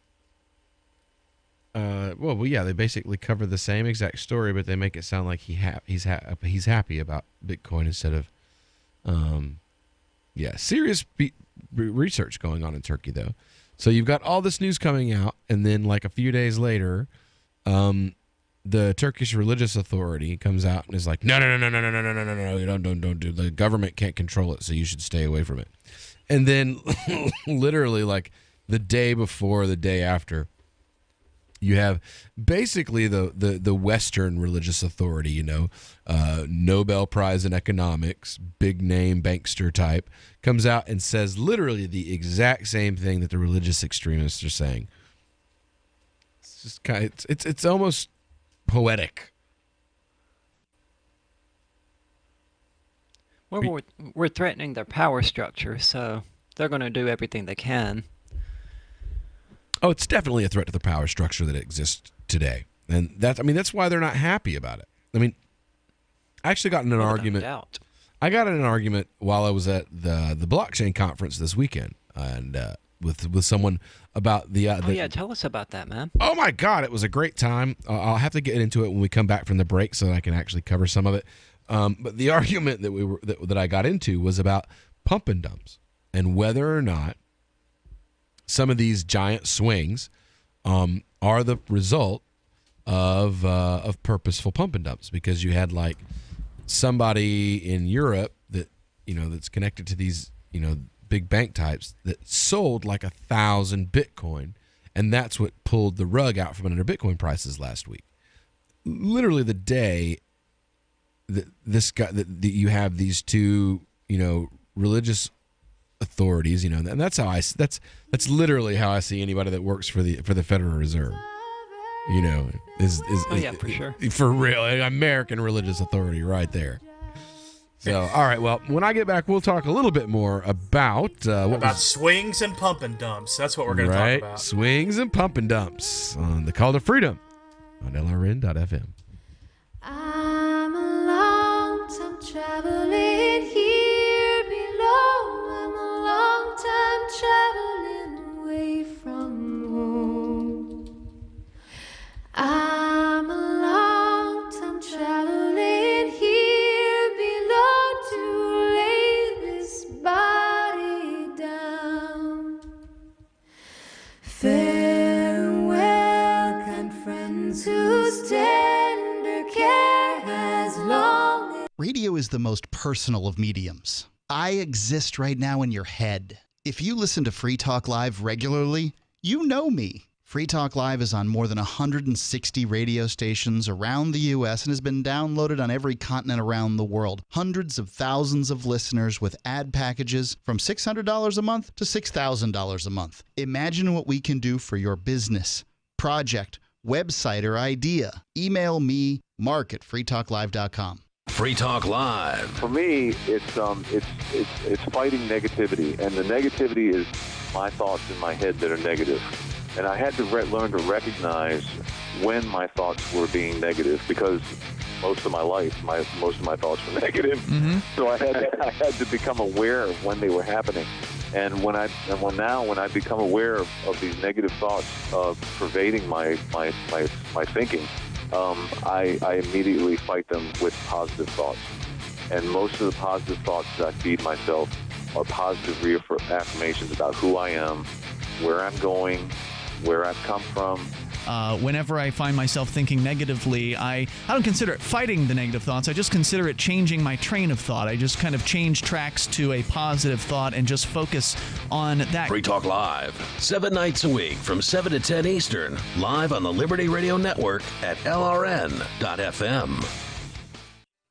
they basically cover the same exact story, but they make it sound like he's happy about Bitcoin instead of, serious research going on in Turkey, though. So you've got all this news coming out, and then like a few days later, the Turkish religious authority comes out and is like, no, don't do. The government can't control it, so you should stay away from it. And then, literally, like the day before, the day after, you have basically the Western religious authority, Nobel Prize in economics, big name bankster type, comes out and says literally the exact same thing that the religious extremists are saying. It's just it's almost poetic. Well, we're threatening their power structure, so they're going to do everything they can. Oh, it's definitely a threat to the power structure that exists today. And that's why they're not happy about it. I mean, I actually got in an argument. I got in an argument while I was at the blockchain conference this weekend, and with someone about tell us about that, man. Oh my God, it was a great time. I'll have to get into it when we come back from the break so that I can actually cover some of it. But the argument that I got into was about pump and dumps and whether or not some of these giant swings are the result of purposeful pump and dumps, because you had like somebody in Europe that that's connected to these big bank types that sold like 1,000 Bitcoin, and that's what pulled the rug out from under Bitcoin prices last week. Literally the day that that you have these two religious authorities, and that's how that's literally how I see anybody that works for the Federal Reserve. For sure, for real, an American religious authority right there. So, all right, well, when I get back, we'll talk a little bit more about swings and pump and dumps. That's what we're going to talk about. Swings and pump and dumps on the Call to Freedom on LRN.FM. I'm a long-time traveling here below. I'm a long-time traveling away from home. I'm a long-time traveling here below to lay this body down. Farewell, kind friends whose tender care has long. Radio is the most personal of mediums. I exist right now in your head. If you listen to Free Talk Live regularly, you know me. Free Talk Live is on more than 160 radio stations around the U.S. and has been downloaded on every continent around the world. Hundreds of thousands of listeners with ad packages from $600 a month to $6,000 a month. Imagine what we can do for your business, project, website, or idea. Email me, mark@freetalklive.com. Free Talk Live. For me, it's fighting negativity, and the negativity is my thoughts in my head that are negative. And I had to learn to recognize when my thoughts were being negative, because most of my life, most of my thoughts were negative. Mm-hmm. So I had to become aware of when they were happening. And when I become aware of these negative thoughts pervading my thinking, I immediately fight them with positive thoughts. And most of the positive thoughts that I feed myself are positive affirmations about who I am, where I'm going, where I've come from. Whenever I find myself thinking negatively, I don't consider it fighting the negative thoughts. I just consider it changing my train of thought. I just kind of change tracks to a positive thought and just focus on that. Free Talk Live, 7 nights a week from 7 to 10 Eastern, live on the Liberty Radio Network at LRN.FM.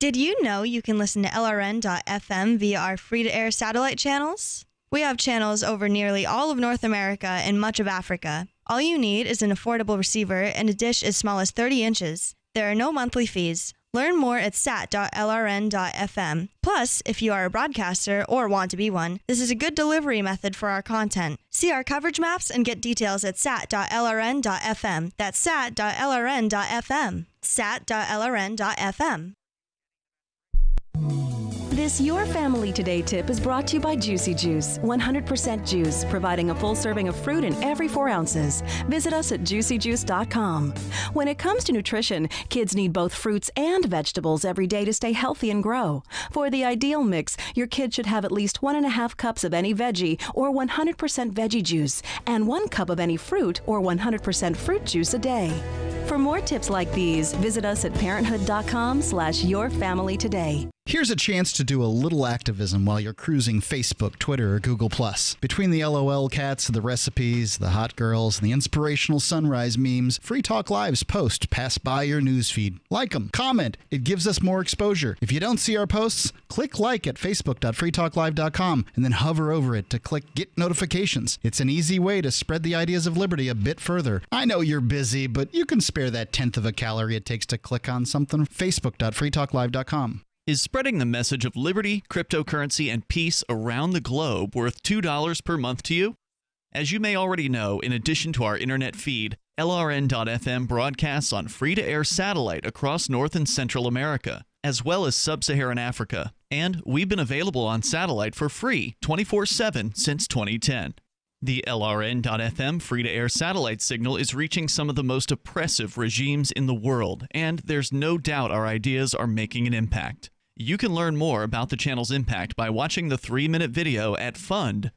Did you know you can listen to LRN.FM via our free-to-air satellite channels? We have channels over nearly all of North America and much of Africa. All you need is an affordable receiver and a dish as small as 30 inches. There are no monthly fees. Learn more at sat.lrn.fm. Plus, if you are a broadcaster or want to be one, this is a good delivery method for our content. See our coverage maps and get details at sat.lrn.fm. That's sat.lrn.fm. sat.lrn.fm. This Your Family Today tip is brought to you by Juicy Juice, 100% juice, providing a full serving of fruit in every 4 ounces. Visit us at juicyjuice.com. When it comes to nutrition, kids need both fruits and vegetables every day to stay healthy and grow. For the ideal mix, your kid should have at least 1.5 cups of any veggie or 100% veggie juice, and 1 cup of any fruit or 100% fruit juice a day. For more tips like these, visit us at parenthood.com/yourfamilytoday. Here's a chance to do a little activism while you're cruising Facebook, Twitter, or Google+. Between the LOL cats, the recipes, the hot girls, and the inspirational sunrise memes, Free Talk Live's posts pass by your newsfeed. Like them, comment. It gives us more exposure. If you don't see our posts, click like at facebook.freetalklive.com and then hover over it to click Get Notifications. It's an easy way to spread the ideas of liberty a bit further. I know you're busy, but you can spare that 1/10 of a calorie it takes to click on something. facebook.freetalklive.com. Is spreading the message of liberty, cryptocurrency, and peace around the globe worth $2 per month to you? As you may already know, in addition to our internet feed, LRN.FM broadcasts on free-to-air satellite across North and Central America, as well as Sub-Saharan Africa. And we've been available on satellite for free 24/7 since 2010. The LRN.FM free-to-air satellite signal is reaching some of the most oppressive regimes in the world, and there's no doubt our ideas are making an impact. You can learn more about the channel's impact by watching the 3-minute video at fund.lrn.fm.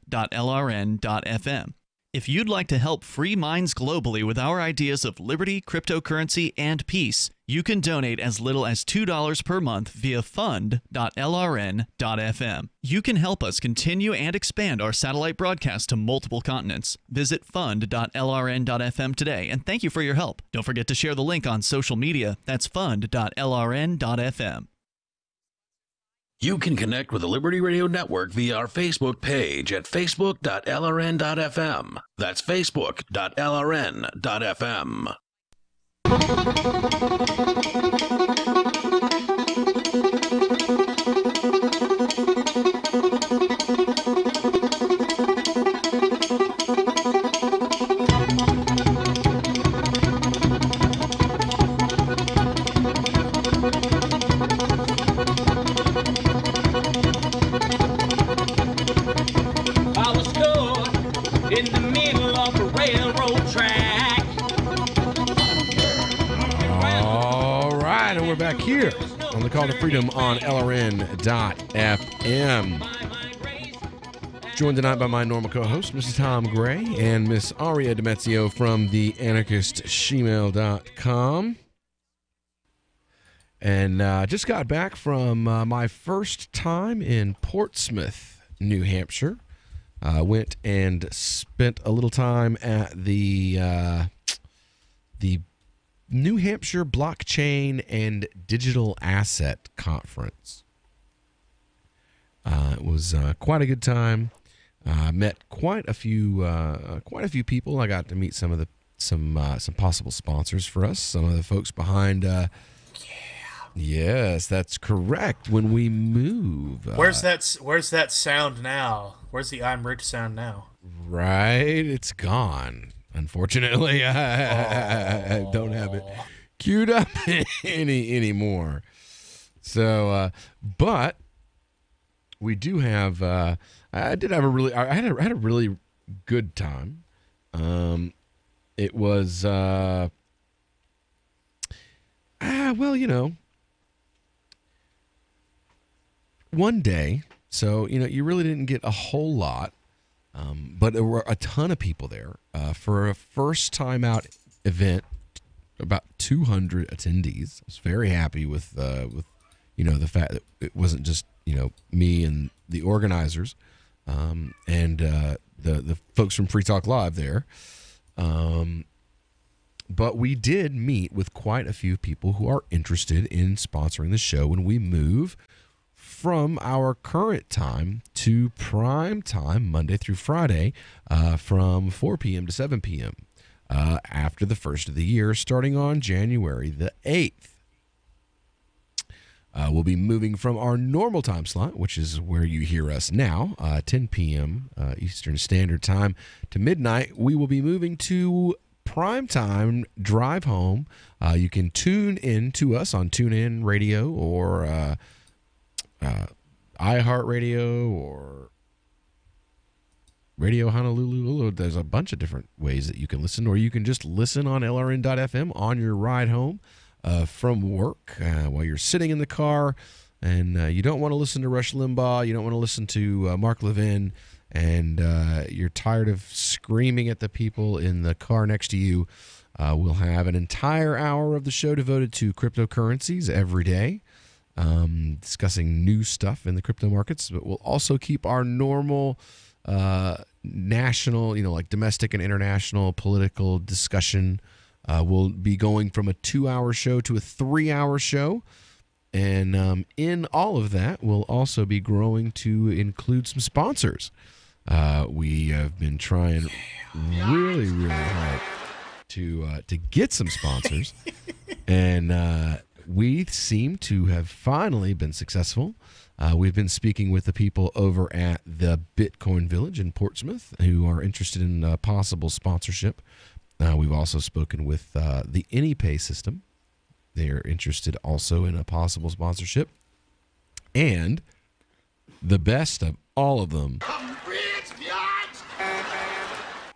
If you'd like to help free minds globally with our ideas of liberty, cryptocurrency, and peace, you can donate as little as $2 per month via fund.lrn.fm. You can help us continue and expand our satellite broadcast to multiple continents. Visit fund.lrn.fm today, and thank you for your help. Don't forget to share the link on social media. That's fund.lrn.fm. You can connect with the Liberty Radio Network via our Facebook page at facebook.lrn.fm. That's facebook.lrn.fm. I was stuck in the middle of a railroad track. All right, and we're back here on the Call to Freedom on LRN.FM. Joined tonight by my normal co-host, Mrs. Tom Gray, and Miss Aria Demezio from theanarchistshemale.com. And just got back from my first time in Portsmouth, New Hampshire. Went and spent a little time at the New Hampshire Blockchain and Digital Asset Conference. It was quite a good time. Met quite a few people. I got to meet some possible sponsors for us. Some of the folks behind. Yes, that's correct. When we move, Where's that sound now? Where's the I'm Rich sound now? Right, it's gone. Unfortunately, I don't have it queued up anymore. So, but we do have. I had a really good time. It was well, one day. So you really didn't get a whole lot. But there were a ton of people there for a first time out event. About 200 attendees. I was very happy with the fact that it wasn't just me and the organizers and the folks from Free Talk Live there. But we did meet with quite a few people who are interested in sponsoring the show when we move from our current time to prime time, Monday through Friday, from 4 p.m. to 7 p.m. After the first of the year, starting on January the 8th. We'll be moving from our normal time slot, which is where you hear us now, 10 p.m. Eastern Standard Time to midnight. We will be moving to primetime drive home. You can tune in to us on TuneIn Radio or iHeartRadio or Radio Honolulu. There's a bunch of different ways that you can listen, or you can just listen on LRN.FM on your ride home from work while you're sitting in the car and you don't want to listen to Rush Limbaugh, you don't want to listen to Mark Levin, and you're tired of screaming at the people in the car next to you. We'll have an entire hour of the show devoted to cryptocurrencies every day. Discussing new stuff in the crypto markets, but we'll also keep our normal national, like domestic and international political discussion. We'll be going from a 2-hour show to a 3-hour show. And in all of that, we'll also be growing to include some sponsors. We have been trying really, really hard to get some sponsors. And we seem to have finally been successful. We've been speaking with the people over at the Bitcoin Village in Portsmouth who are interested in possible sponsorship. We've also spoken with the AnyPay system. They are interested also in a possible sponsorship. And the best of all of them,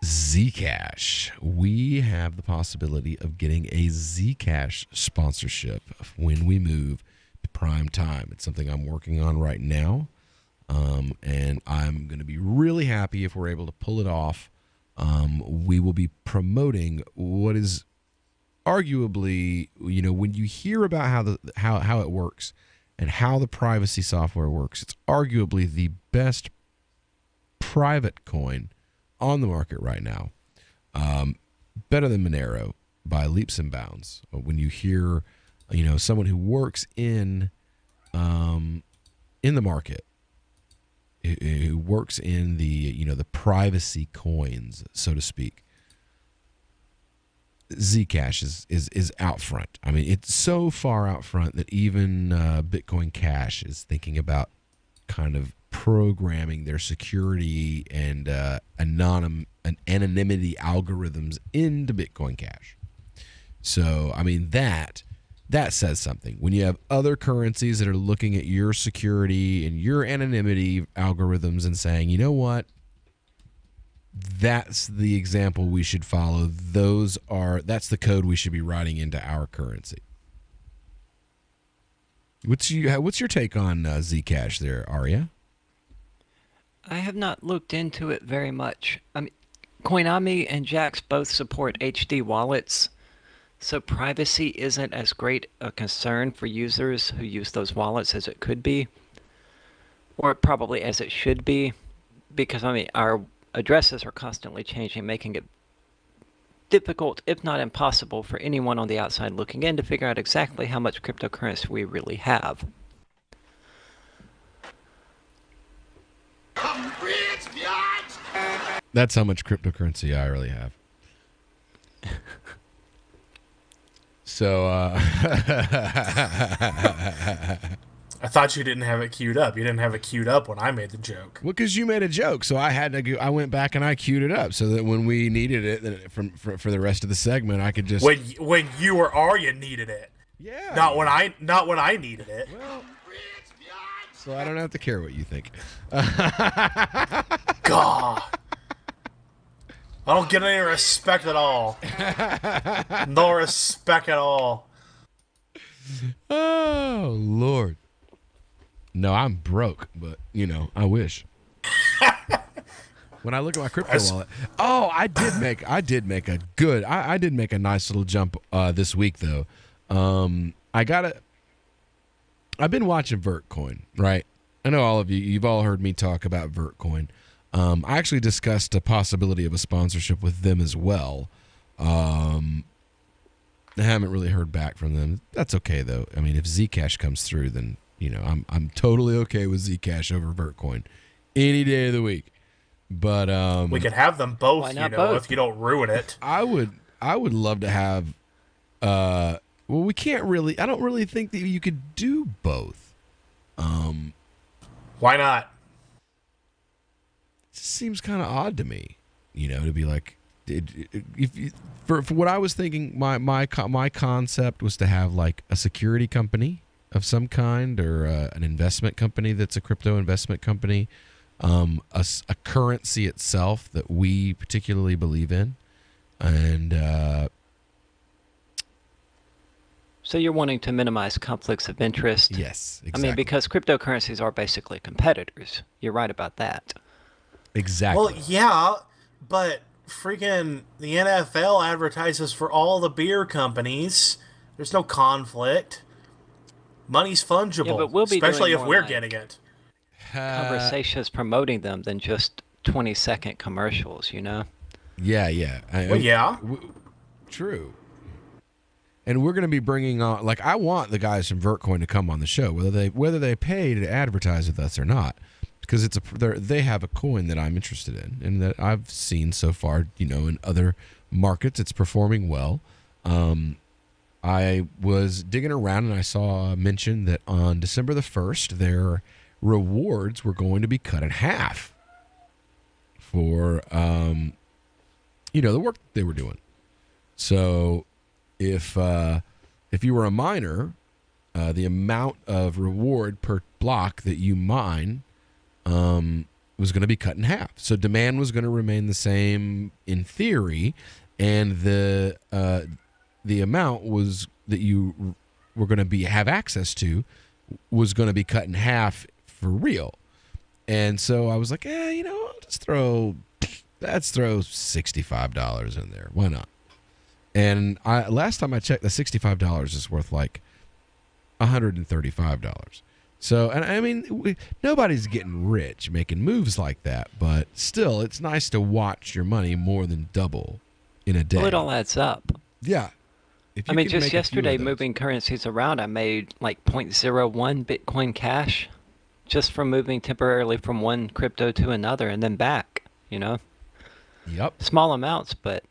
Zcash. We have the possibility of getting a Zcash sponsorship when we move to prime time. It's something I'm working on right now, and I'm going to be really happy if we're able to pull it off. We will be promoting what is arguably, when you hear about how it works and how the privacy software works, it's arguably the best private coin on the market right now. Better than Monero by leaps and bounds. When you hear, someone who works in the market, who works in the privacy coins, so to speak, Zcash is out front. I mean, it's so far out front that even Bitcoin Cash is thinking about kind of programming their security and anonymity algorithms into Bitcoin Cash. So, I mean, that says something. When you have other currencies that are looking at your security and your anonymity algorithms and saying, you know what, that's the example we should follow. That's the code we should be writing into our currency. What's your take on Zcash there, Arya? I have not looked into it very much. I mean, Coinami and Jax both support HD wallets, so privacy isn't as great a concern for users who use those wallets as it could be, or probably as it should be, because, I mean, our addresses are constantly changing, making it difficult, if not impossible, for anyone on the outside looking in to figure out exactly how much cryptocurrency we really have. That's how much cryptocurrency I really have. So, I thought you didn't have it queued up. You didn't have it queued up when I made the joke. Well, because you made a joke, so I had to. I went back and I queued it up so that when we needed it for the rest of the segment, I could just. When you or Arya needed it. Yeah. Not when I needed it. Well, so I don't have to care what you think. God. I don't get any respect at all. No respect at all. Oh, Lord. No, I'm broke, but, I wish. When I look at my crypto wallet. Oh, I did make a nice little jump this week, though. I've been watching Vertcoin, right? I know all of you've all heard me talk about Vertcoin. I actually discussed a possibility of a sponsorship with them as well. I haven't really heard back from them. That's okay, though. I mean, if Zcash comes through, then, I'm totally okay with Zcash over Vertcoin any day of the week. But we could have them both, if you don't ruin it. I would love to have well, we can't really. I don't really think that you could do both. Why not? It just seems kind of odd to me, to be like, for what I was thinking, my concept was to have like a security company of some kind, or an investment company that's a crypto investment company, a currency itself that we particularly believe in, and. So you're wanting to minimize conflicts of interest? Yes, exactly. I mean, because cryptocurrencies are basically competitors. You're right about that. Exactly. Well, yeah, but freaking the NFL advertises for all the beer companies. There's no conflict. Money's fungible, Yeah, but we'll be especially doing if more we're like getting it. Conversations promoting them than just 20-second commercials, Yeah. True. And we're going to be bringing on, like, I want the guys from Vertcoin to come on the show, whether they pay to advertise with us or not, because they have a coin that I'm interested in and that I've seen so far, in other markets, it's performing well. I was digging around and I saw mention that on December the 1st, their rewards were going to be cut in half for, the work they were doing. So if you were a miner, the amount of reward per block that you mine was going to be cut in half. So demand was going to remain the same in theory, and the amount was that you were going to have access to was going to be cut in half for real. And so I was like, let's throw $65 in there. Why not? And last time I checked, the $65 is worth like $135. So, and I mean, nobody's getting rich making moves like that, but still, it's nice to watch your money more than double in a day. Well, it all adds up. Yeah. I mean, just yesterday, moving currencies around, I made like 0.01 Bitcoin Cash just from moving temporarily from one crypto to another and then back, Yep. Small amounts, but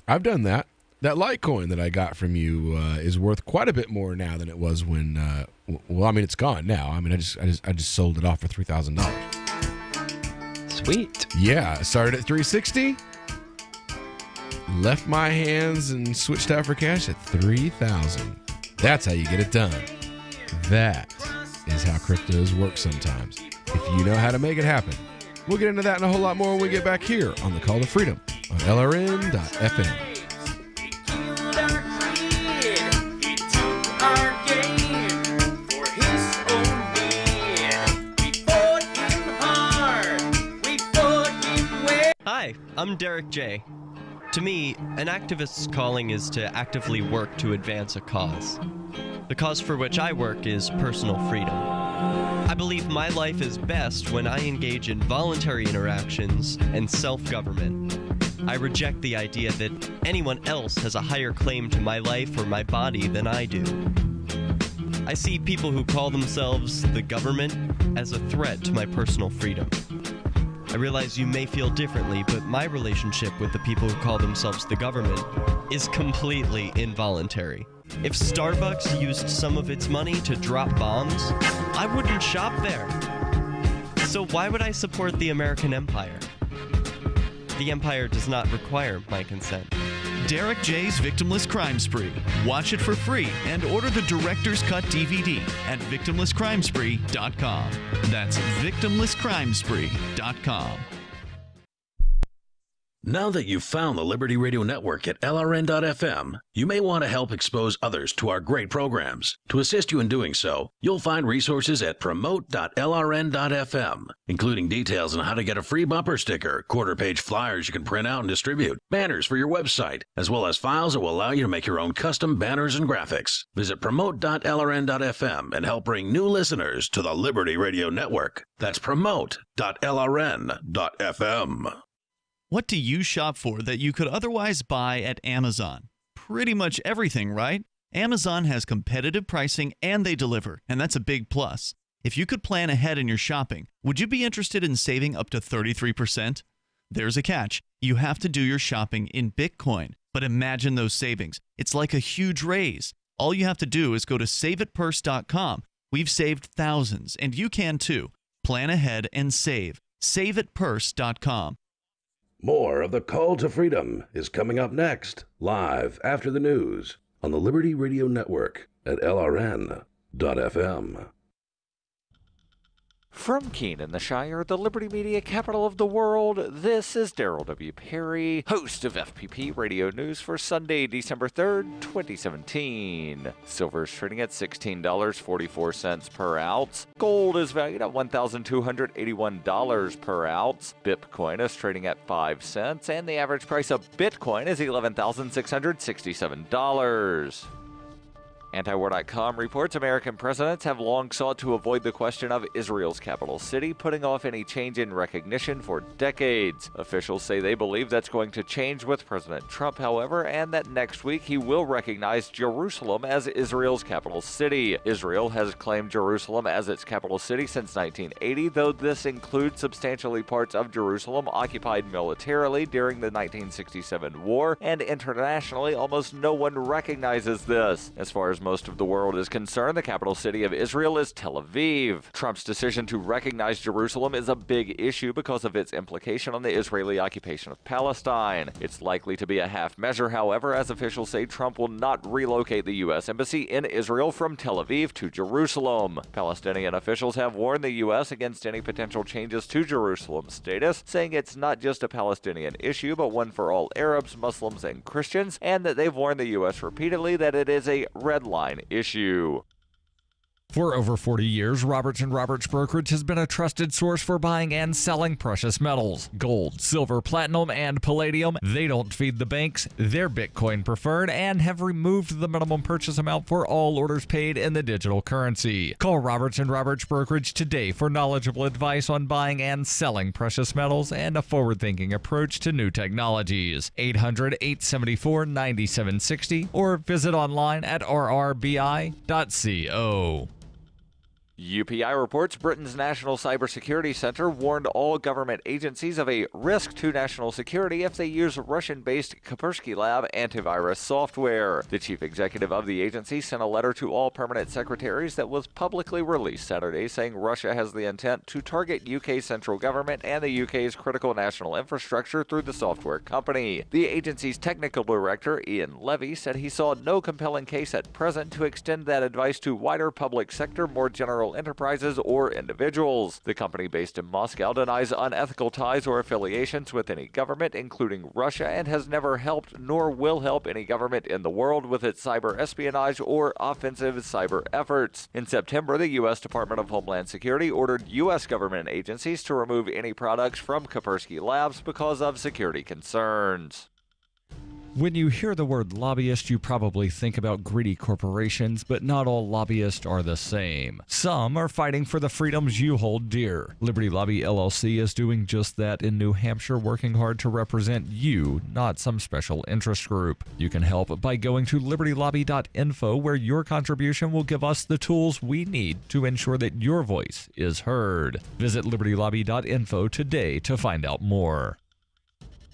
I've done that. That Litecoin that I got from you is worth quite a bit more now than it was when. Well, I mean, it's gone now. I mean, I just sold it off for $3,000. Sweet. Yeah, I started at $360, left my hands and switched out for cash at $3,000. That's how you get it done. That is how cryptos work sometimes. If you know how to make it happen. We'll get into that and a whole lot more when we get back here on the Call to Freedom on LRN.FM. Hi, I'm Derek J. To me, an activist's calling is to actively work to advance a cause. The cause for which I work is personal freedom. I believe my life is best when I engage in voluntary interactions and self-government. I reject the idea that anyone else has a higher claim to my life or my body than I do. I see people who call themselves the government as a threat to my personal freedom. I realize you may feel differently, but my relationship with the people who call themselves the government is completely involuntary. If Starbucks used some of its money to drop bombs, I wouldn't shop there. So why would I support the American empire? The empire does not require my consent. Derek J's Victimless Crime Spree. Watch it for free and order the Director's Cut DVD at victimlesscrimespree.com. That's victimlesscrimespree.com. Now that you've found the Liberty Radio Network at LRN.FM, you may want to help expose others to our great programs. To assist you in doing so, you'll find resources at promote.lrn.fm, including details on how to get a free bumper sticker, quarter-page flyers you can print out and distribute, banners for your website, as well as files that will allow you to make your own custom banners and graphics. Visit promote.lrn.fm and help bring new listeners to the Liberty Radio Network. That's promote.lrn.fm. What do you shop for that you could otherwise buy at Amazon? Pretty much everything, right? Amazon has competitive pricing and they deliver, and that's a big plus. If you could plan ahead in your shopping, would you be interested in saving up to 33%? There's a catch. You have to do your shopping in Bitcoin. But imagine those savings. It's like a huge raise. All you have to do is go to SaveItPurse.com. We've saved thousands, and you can too. Plan ahead and save. SaveItPurse.com. More of the Call to Freedom is coming up next, live after the news on the Liberty Radio Network at LRN.FM. From Keene in the Shire, the Liberty Media capital of the world, this is Daryl W. Perry, host of FPP Radio News for Sunday, December 3rd, 2017. Silver is trading at $16.44 per ounce. Gold is valued at $1,281 per ounce. Bitcoin is trading at 5 cents, and the average price of Bitcoin is $11,667. Antiwar.com reports American presidents have long sought to avoid the question of Israel's capital city, putting off any change in recognition for decades. Officials say they believe that's going to change with President Trump, however, and that next week he will recognize Jerusalem as Israel's capital city. Israel has claimed Jerusalem as its capital city since 1980, though this includes substantially parts of Jerusalem occupied militarily during the 1967 war, and internationally almost no one recognizes this. As far as most of the world is concerned, the capital city of Israel is Tel Aviv. Trump's decision to recognize Jerusalem is a big issue because of its implication on the Israeli occupation of Palestine. It's likely to be a half measure, however, as officials say Trump will not relocate the U.S. embassy in Israel from Tel Aviv to Jerusalem. Palestinian officials have warned the U.S. against any potential changes to Jerusalem's status, saying it's not just a Palestinian issue, but one for all Arabs, Muslims, and Christians, and that they've warned the U.S. repeatedly that it is a red line issue. For over 40 years, Roberts & Roberts Brokerage has been a trusted source for buying and selling precious metals. Gold, silver, platinum, and palladium. They don't feed the banks. They're Bitcoin preferred and have removed the minimum purchase amount for all orders paid in the digital currency. Call Roberts & Roberts Brokerage today for knowledgeable advice on buying and selling precious metals and a forward-thinking approach to new technologies. 800-874-9760 or visit online at rrbi.co. UPI reports Britain's National Cybersecurity Center warned all government agencies of a risk to national security if they use Russian-based Kaspersky Lab antivirus software. The chief executive of the agency sent a letter to all permanent secretaries that was publicly released Saturday, saying Russia has the intent to target UK central government and the UK's critical national infrastructure through the software company. The agency's technical director, Ian Levy, said he saw no compelling case at present to extend that advice to wider public sector, more general enterprises or individuals. The company based in Moscow denies unethical ties or affiliations with any government, including Russia, and has never helped nor will help any government in the world with its cyber espionage or offensive cyber efforts. In September, the U.S. Department of Homeland Security ordered U.S. government agencies to remove any products from Kaspersky Labs because of security concerns. When you hear the word lobbyist, you probably think about greedy corporations, but not all lobbyists are the same. Some are fighting for the freedoms you hold dear. Liberty Lobby LLC is doing just that in New Hampshire, working hard to represent you, not some special interest group. You can help by going to libertylobby.info, where your contribution will give us the tools we need to ensure that your voice is heard. Visit libertylobby.info today to find out more.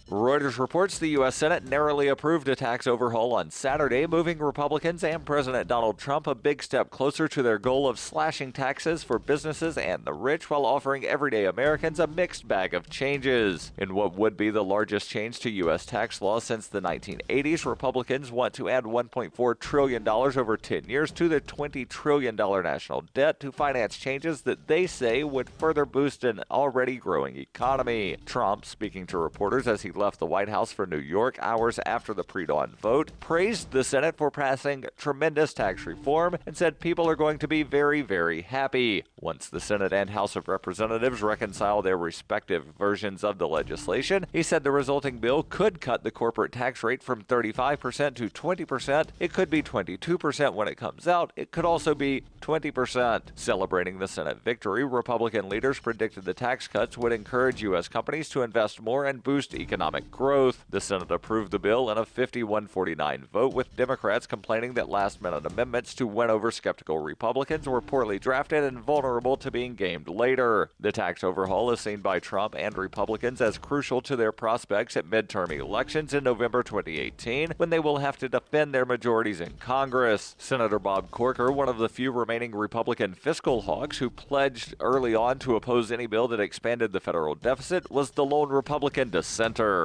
Reuters reports the U.S. Senate narrowly approved a tax overhaul on Saturday, moving Republicans and President Donald Trump a big step closer to their goal of slashing taxes for businesses and the rich while offering everyday Americans a mixed bag of changes. In what would be the largest change to U.S. tax law since the 1980s, Republicans want to add $1.4 trillion over 10 years to the $20 trillion national debt to finance changes that they say would further boost an already growing economy. Trump, speaking to reporters as he left the White House for New York hours after the pre-dawn vote, praised the Senate for passing tremendous tax reform and said people are going to be very, very happy. Once the Senate and House of Representatives reconcile their respective versions of the legislation, he said the resulting bill could cut the corporate tax rate from 35% to 20%. It could be 22% when it comes out. It could also be 20%. Celebrating the Senate victory, Republican leaders predicted the tax cuts would encourage U.S. companies to invest more and boost economic growth. The Senate approved the bill in a 51-49 vote, with Democrats complaining that last-minute amendments to win over skeptical Republicans were poorly drafted and vulnerable to being gamed later. The tax overhaul is seen by Trump and Republicans as crucial to their prospects at midterm elections in November 2018, when they will have to defend their majorities in Congress. Senator Bob Corker, one of the few remaining Republican fiscal hawks who pledged early on to oppose any bill that expanded the federal deficit, was the lone Republican dissenter.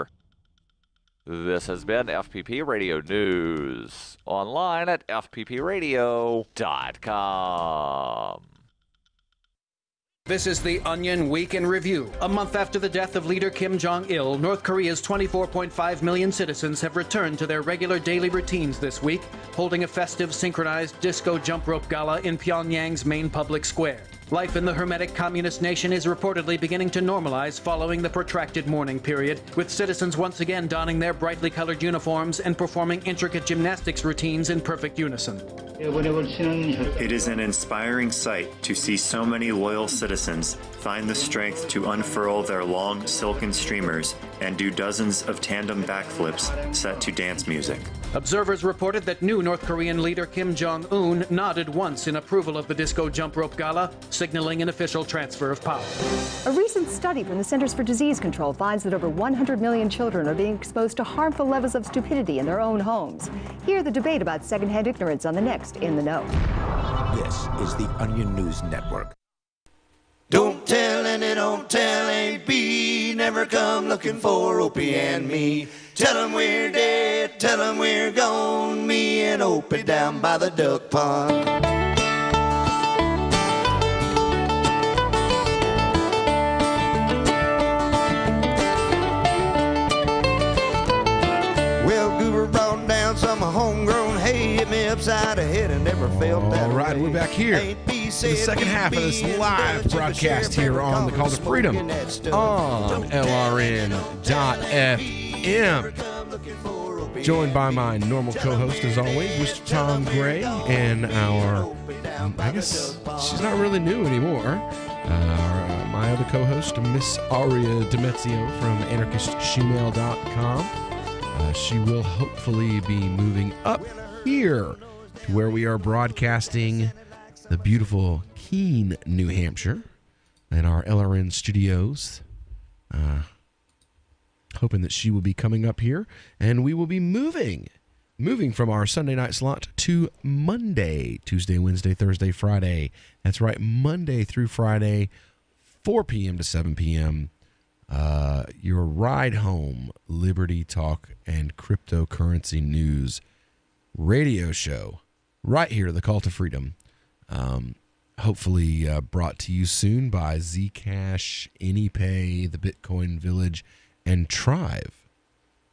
This has been FPP Radio News, online at fppradio.com. This is the Onion Week in Review. A month after the death of leader Kim Jong-il, North Korea's 24.5 million citizens have returned to their regular daily routines this week, holding a festive synchronized disco jump rope gala in Pyongyang's main public square. Life in the hermetic communist nation is reportedly beginning to normalize following the protracted mourning period, with citizens once again donning their brightly colored uniforms and performing intricate gymnastics routines in perfect unison. It is an inspiring sight to see so many loyal citizens find the strength to unfurl their long silken streamers and do dozens of tandem backflips set to dance music. Observers reported that new North Korean leader Kim Jong-un nodded once in approval of the disco jump rope gala, signaling an official transfer of power. A recent study from the Centers for Disease Control finds that over 100 million children are being exposed to harmful levels of stupidity in their own homes. Hear the debate about secondhand ignorance on the next In the Know. This is the Onion News Network. Don't tell and they don't tell ain't be. Never come looking for Opie and me. Tell 'em we're dead, tell 'em we're gone. Me and Opie down by the duck pond. Well, Goober brought down some homegrown hay. Hit me upside the head and never felt that. All right, we're back here in the second half of this live broadcast here on the Call to Freedom on LRN.FM. Joined by my normal co-host, as always, Mr. Tom Gray, and our, I guess she's not really new anymore, my other co-host, Miss Aria Demezio from anarchistshemale.com. She will hopefully be moving up here to where we are broadcasting the beautiful Keene, New Hampshire, in our LRN studios. Hoping that she will be coming up here, and we will be moving from our Sunday night slot to Monday, Tuesday, Wednesday, Thursday, Friday. That's right, Monday through Friday, 4 p.m. to 7 p.m. Your ride home, Liberty Talk and cryptocurrency news radio show right here, the Call to Freedom. Hopefully brought to you soon by Zcash, AnyPay, the Bitcoin Village, and Trive.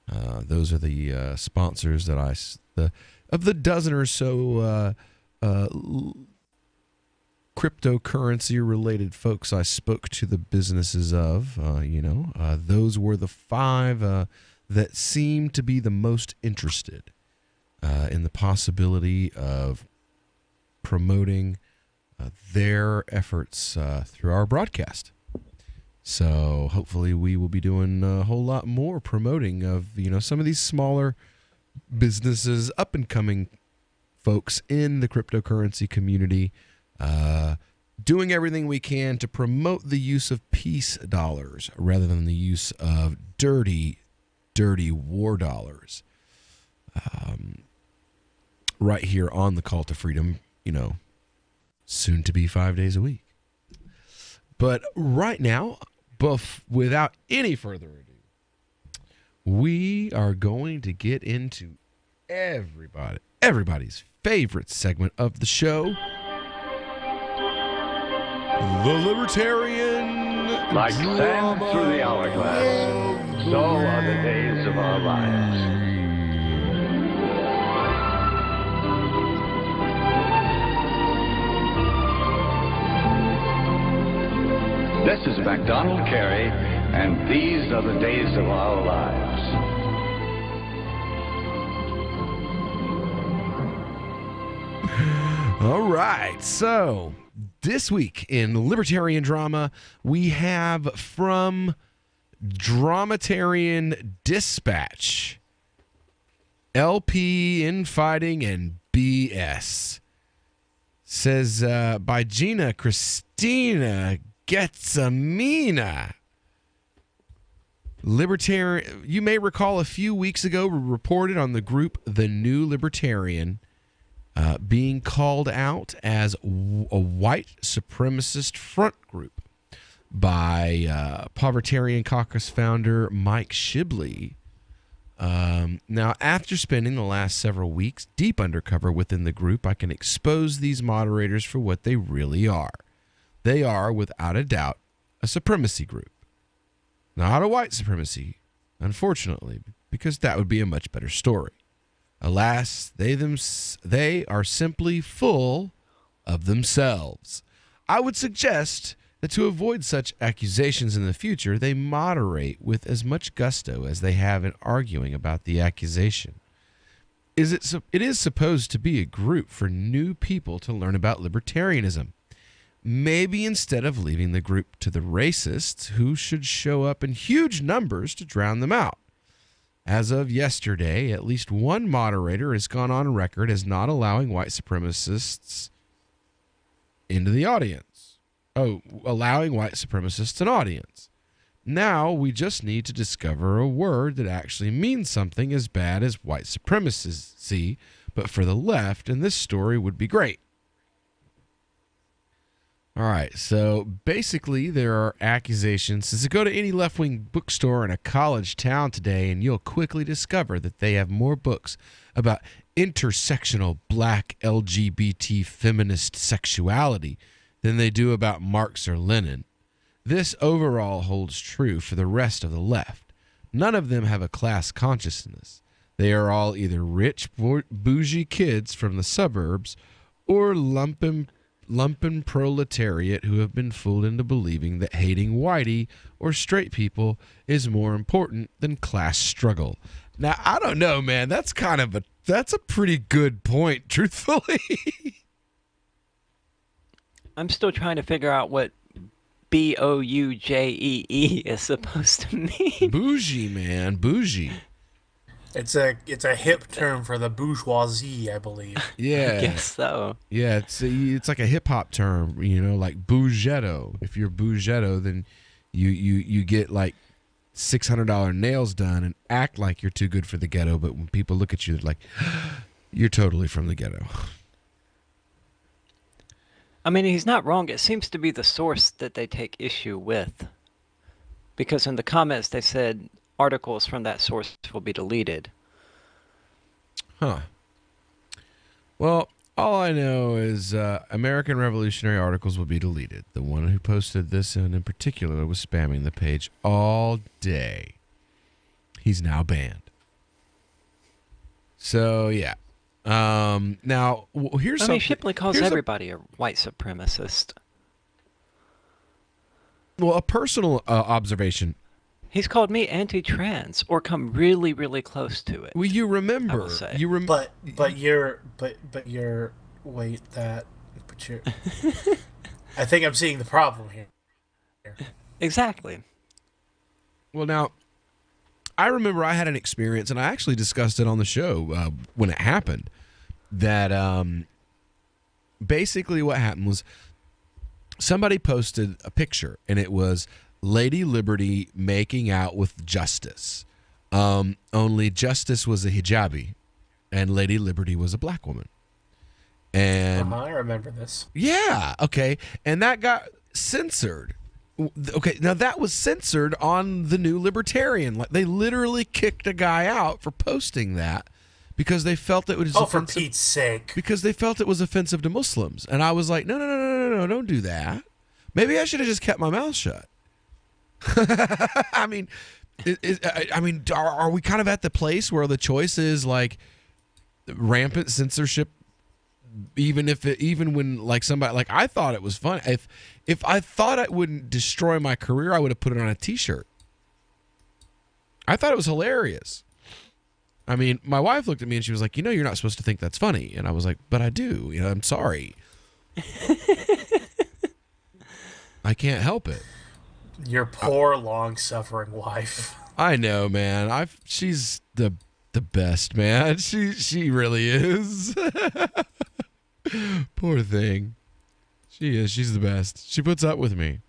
Those are the sponsors that of the dozen or so cryptocurrency related folks I spoke to the businesses of. Those were the five that seemed to be the most interested in the possibility of promoting their efforts through our broadcast. So hopefully we will be doing a whole lot more promoting of, some of these smaller businesses, up and coming folks in the cryptocurrency community, doing everything we can to promote the use of peace dollars rather than the use of dirty dirty war dollars. Right here on the Call to Freedom, soon to be 5 days a week. But right now, without any further ado, we are going to get into everybody's favorite segment of the show, the Libertarian Like sand through the hourglass, so are the days of our lives. This is MacDonald Carey, and these are the days of our lives. All right, so this week in Libertarian Drama, we have from Dramatarian Dispatch, LP Infighting and BS. Says by Gina Christina Getsamina. Libertarian. You may recall a few weeks ago we reported on the group The New Libertarian being called out as a white supremacist front group by Povertarian Caucus founder Mike Shibley. Now, after spending the last several weeks deep undercover within the group, I can expose these moderators for what they really are. They are, without a doubt, a supremacy group. Not a white supremacy, unfortunately, because that would be a much better story. Alas, they are simply full of themselves. I would suggest that to avoid such accusations in the future, they moderate with as much gusto as they have in arguing about the accusation. It is supposed to be a group for new people to learn about libertarianism. Maybe instead of leaving the group to the racists who should show up in huge numbers to drown them out. As of yesterday, at least one moderator has gone on record as not allowing white supremacists into the audience. Allowing white supremacists an audience. Now we just need to discover a word that actually means something as bad as white supremacy, but for the left, and this story would be great. All right, so basically there are accusations. So go to any left-wing bookstore in a college town today, and you'll quickly discover that they have more books about intersectional black LGBT feminist sexuality than they do about Marx or Lenin. This overall holds true for the rest of the left. None of them have a class consciousness. They are all either rich, bougie kids from the suburbs or lumpen proletariat who have been fooled into believing that hating whitey or straight people is more important than class struggle. Now, I don't know, man. That's a pretty good point, truthfully. I'm still trying to figure out what Boujee is supposed to mean. Bougie, man. Bougie. It's a hip term for the bourgeoisie, I believe. Yeah, I guess so. Yeah, it's like a hip hop term, like bougetto. If you're bougetto, then you get like $600 nails done and act like you're too good for the ghetto. But when people look at you, they're like, you're totally from the ghetto. I mean, he's not wrong. It seems to be the source that they take issue with, because in the comments they said articles from that source will be deleted. Huh. Well, all I know is American Revolutionary articles will be deleted. The one who posted this in particular was spamming the page all day. He's now banned. So, yeah. Now, here's something. Shipley calls everybody a white supremacist. Well, a personal observation. He's called me anti-trans, or come really, really close to it. Well, you remember, but you're. I think I'm seeing the problem here. Exactly. Well, now, I remember I had an experience, and I actually discussed it on the show when it happened, that basically what happened was somebody posted a picture, and it was Lady Liberty making out with Justice Only Justice was a hijabi, and Lady Liberty was a black woman. And I remember this. yeah, okay, and that got censored. Okay, now that was censored on the New Libertarian. Like, they literally kicked a guy out for posting that because they felt it was For offensive. Pete's sake. Because they felt it was offensive to Muslims, and I was like, no, don't do that. Maybe I should have just kept my mouth shut. I mean, are we kind of at the place where the choice is like rampant censorship? Even when like somebody, like, I thought it was fun. If I thought it wouldn't destroy my career, I would have put it on a T-shirt. I thought it was hilarious. I mean, my wife looked at me and she was like, you're not supposed to think that's funny. And I was like, but I do. I'm sorry. I can't help it. Your poor, long-suffering wife. I know, man. She's the best, man. She really is. Poor thing. She is. She's the best. She puts up with me.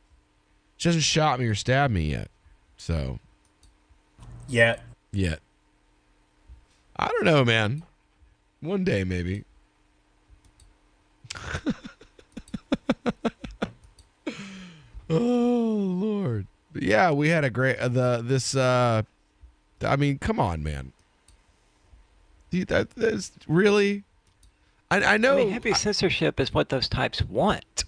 She hasn't shot me or stabbed me yet. So. Yet. I don't know, man. One day, maybe. Oh, Lord. But yeah, we had a great I mean, come on, man. That's really. I know. I mean, heavy censorship is what those types want.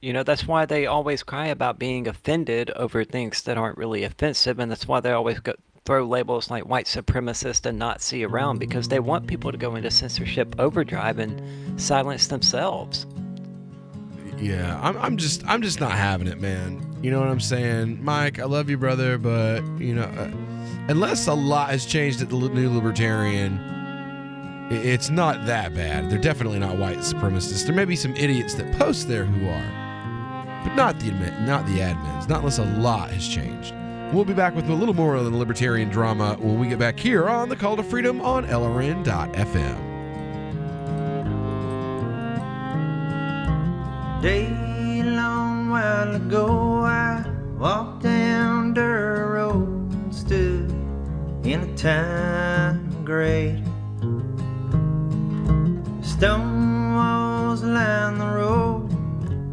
That's why they always cry about being offended over things that aren't really offensive, and that's why they always throw labels like white supremacist and Nazi around, because they want people to go into censorship overdrive and silence themselves. Yeah, I'm just not having it, man. You know what I'm saying? Mike, I love you, brother, but, unless a lot has changed at the New Libertarian, it's not that bad. They're definitely not white supremacists. There may be some idiots that post there who are, but not the admins, not unless a lot has changed. We'll be back with a little more of the libertarian drama when we get back here on the Call to Freedom on LRN.FM. Day long while ago, I walked down dirt road, stood in a time of great. Stone walls line the road,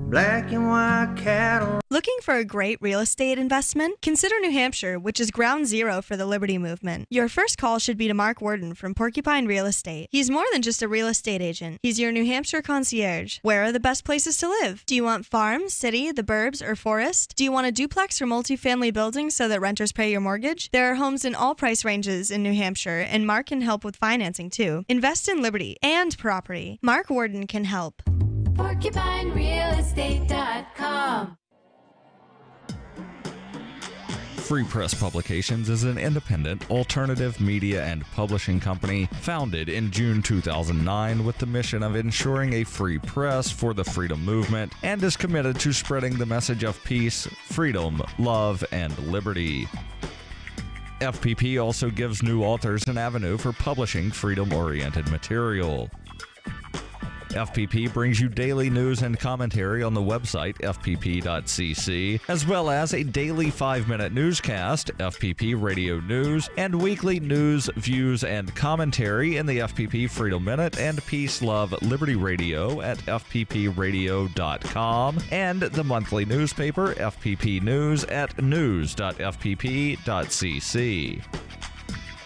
black and white cattle. Looking for a great real estate investment? Consider New Hampshire, which is ground zero for the Liberty Movement. Your first call should be to Mark Worden from Porcupine Real Estate. He's more than just a real estate agent. He's your New Hampshire concierge. Where are the best places to live? Do you want farm, city, the burbs, or forest? Do you want a duplex or multifamily building so that renters pay your mortgage? There are homes in all price ranges in New Hampshire, and Mark can help with financing too. Invest in liberty and property. Mark Worden can help. PorcupineRealEstate.com. Free Press Publications is an independent, alternative media and publishing company founded in June 2009 with the mission of ensuring a free press for the freedom movement, and is committed to spreading the message of peace, freedom, love, and liberty. FPP also gives new authors an avenue for publishing freedom-oriented material. FPP brings you daily news and commentary on the website fpp.cc, as well as a daily 5-minute newscast, FPP Radio News, and weekly news, views, and commentary in the FPP Freedom Minute and Peace, Love, Liberty Radio at fppradio.com, and the monthly newspaper FPP News at news.fpp.cc.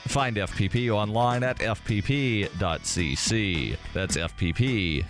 Find FPP online at fpp.cc. That's fpp.cc,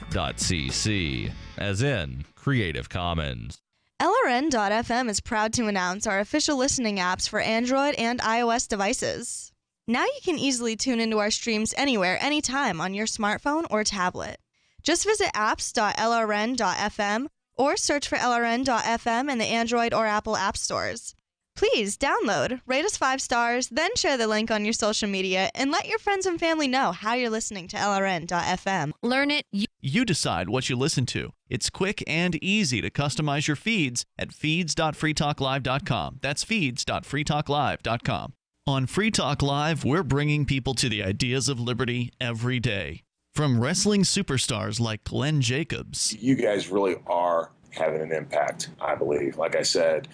as in Creative Commons. LRN.FM is proud to announce our official listening apps for Android and iOS devices. Now you can easily tune into our streams anywhere, anytime on your smartphone or tablet. Just visit apps.lrn.fm or search for LRN.FM in the Android or Apple app stores. Please download, rate us 5 stars, then share the link on your social media, and let your friends and family know how you're listening to LRN.FM. Learn it. You decide what you listen to. It's quick and easy to customize your feeds at feeds.freetalklive.com. That's feeds.freetalklive.com. On Free Talk Live, we're bringing people to the ideas of liberty every day. From wrestling superstars like Glenn Jacobs. You guys really are having an impact, I believe. Like I said,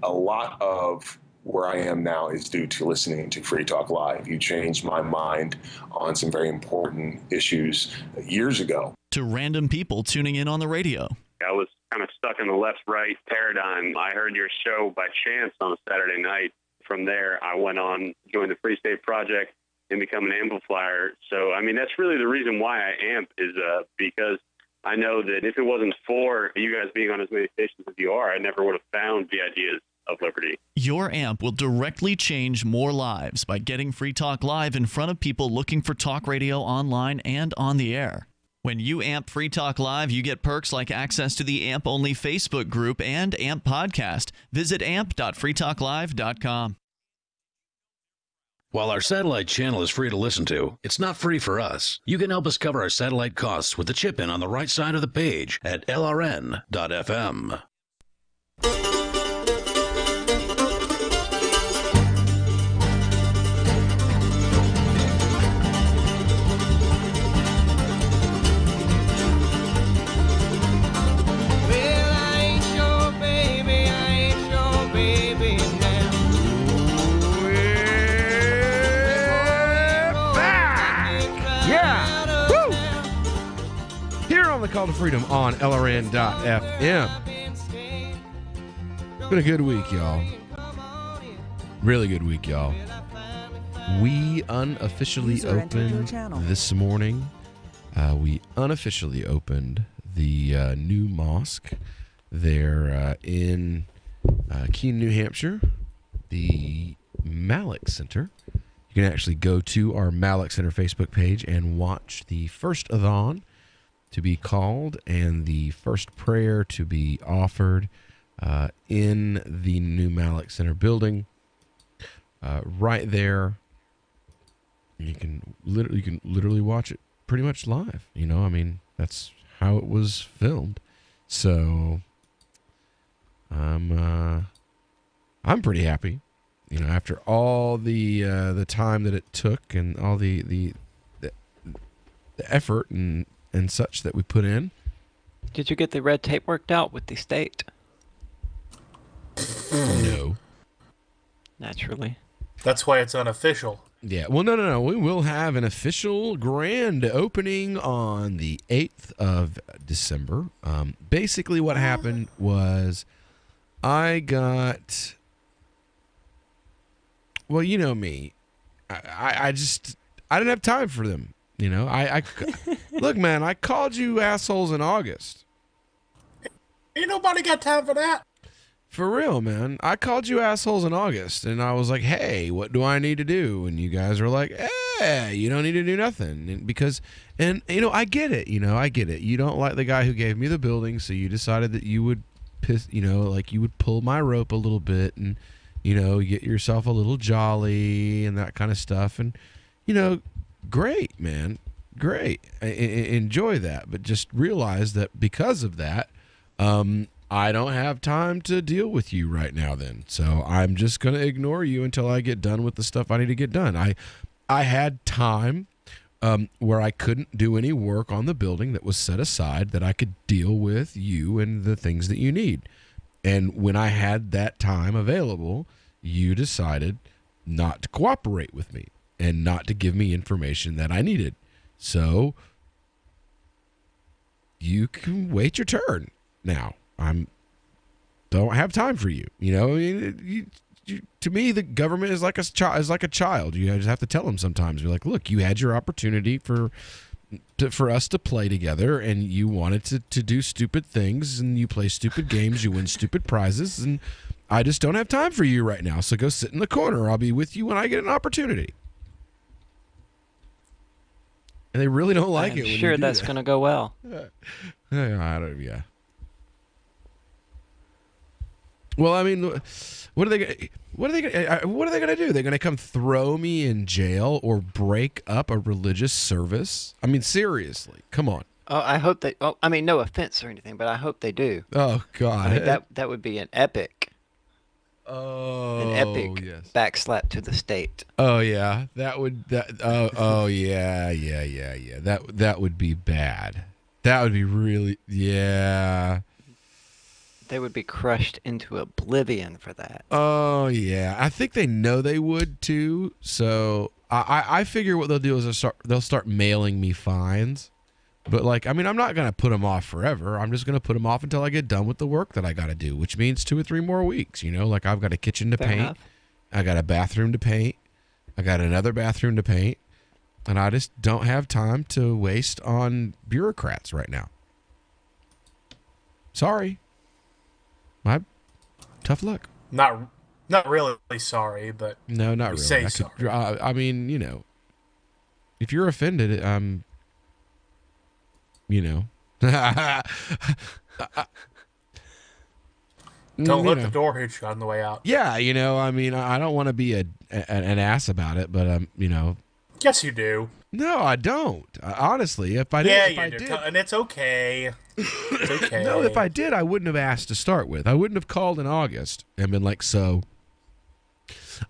a lot of where I am now is due to listening to Free Talk Live. You changed my mind on some very important issues years ago. To random people tuning in on the radio. I was kind of stuck in the left-right paradigm. I heard your show by chance on a Saturday night. From there, I went on, joined the Free State Project, and become an amplifier. So, I mean, that's really the reason why I amp is because I know that if it wasn't for you guys being on as many stations as you are, I never would have found the ideas of liberty. Your amp will directly change more lives by getting Free Talk Live in front of people looking for talk radio online and on the air. When you amp Free Talk Live, you get perks like access to the AMP-only Facebook group and AMP podcast. Visit amp.freetalklive.com. While our satellite channel is free to listen to, it's not free for us. You can help us cover our satellite costs with the chip-in on the right side of the page at lrn.fm. The Call to Freedom on LRN.FM. It's been a good week, y'all. Really good week, y'all. We unofficially opened this morning. We unofficially opened the new mosque there in Keene, New Hampshire, the Malek Center. You can actually go to our Malek Center Facebook page and watch the first adhan to be called and the first prayer to be offered in the new Malek Center building. Right there, you can literally watch it pretty much live. You know, I mean, that's how it was filmed. So I'm pretty happy. You know, after all the time that it took and all the effort and such that we put in. Did you get the red tape worked out with the state? No. Naturally. That's why it's unofficial. Yeah. Well, no. We will have an official grand opening on the 8th of December. Basically what happened was I got... Well, you know me. I didn't have time for them. You know, I look, man, I called you assholes in August. Ain't nobody got time for that. For real, man. I called you assholes in August, and I was like, hey, what do I need to do? And you guys were like, you don't need to do nothing. And you know, I get it. You know, I get it. You don't like the guy who gave me the building, so you decided that you would you would pull my rope a little bit and, you know, get yourself a little jolly and that kind of stuff. And, you know, great, man. Great. Enjoy that. But just realize that because of that, I don't have time to deal with you right now then. So I'm just going to ignore you until I get done with the stuff I need to get done. I had time where I couldn't do any work on the building that was set aside that I could deal with you and the things that you need. And when I had that time available, you decided not to cooperate with me and not to give me information that I needed. So you can wait your turn now. Don't have time for you. You know, to me, the government is like a child. You just have to tell them sometimes. You're like, look, you had your opportunity for us to play together, and you wanted to do stupid things, and you play stupid games, you win stupid prizes, and I just don't have time for you right now. So go sit in the corner. I'll be with you when I get an opportunity. And they really don't like it. I'm sure that's going to go well. Yeah. Well, I mean, what are they going to do? They're going to come throw me in jail or break up a religious service? I mean, seriously, come on. Oh, I hope they. Oh, I mean, no offense or anything, but I hope they do. Oh God, I mean, that would be an epic. Oh, an epic yes. backslap to the state. Oh yeah, yeah. That would be bad. That would be really, yeah. They would be crushed into oblivion for that. Oh yeah, I think they know they would too. So I figure what they'll do is they'll start mailing me fines. But like, I mean, I'm not gonna put them off forever. I'm just gonna put them off until I get done with the work that I got to do, which means 2 or 3 more weeks. You know, like I've got a kitchen to Fair paint, enough. I got a bathroom to paint, I got another bathroom to paint, and I just don't have time to waste on bureaucrats right now. Sorry. Tough luck. Not really sorry, but No, not we really. say I, sorry. could, I mean, you know, if you're offended, you know. Don't let the door hit you on the way out. Yeah, you know, I mean, I don't want to be an ass about it, but you know. Yes, you do. No, I don't. Honestly, if I did, Yeah, if you I do. did, And it's okay. It's okay. no, if I did, I wouldn't have asked to start with. I wouldn't have called in August and been like, so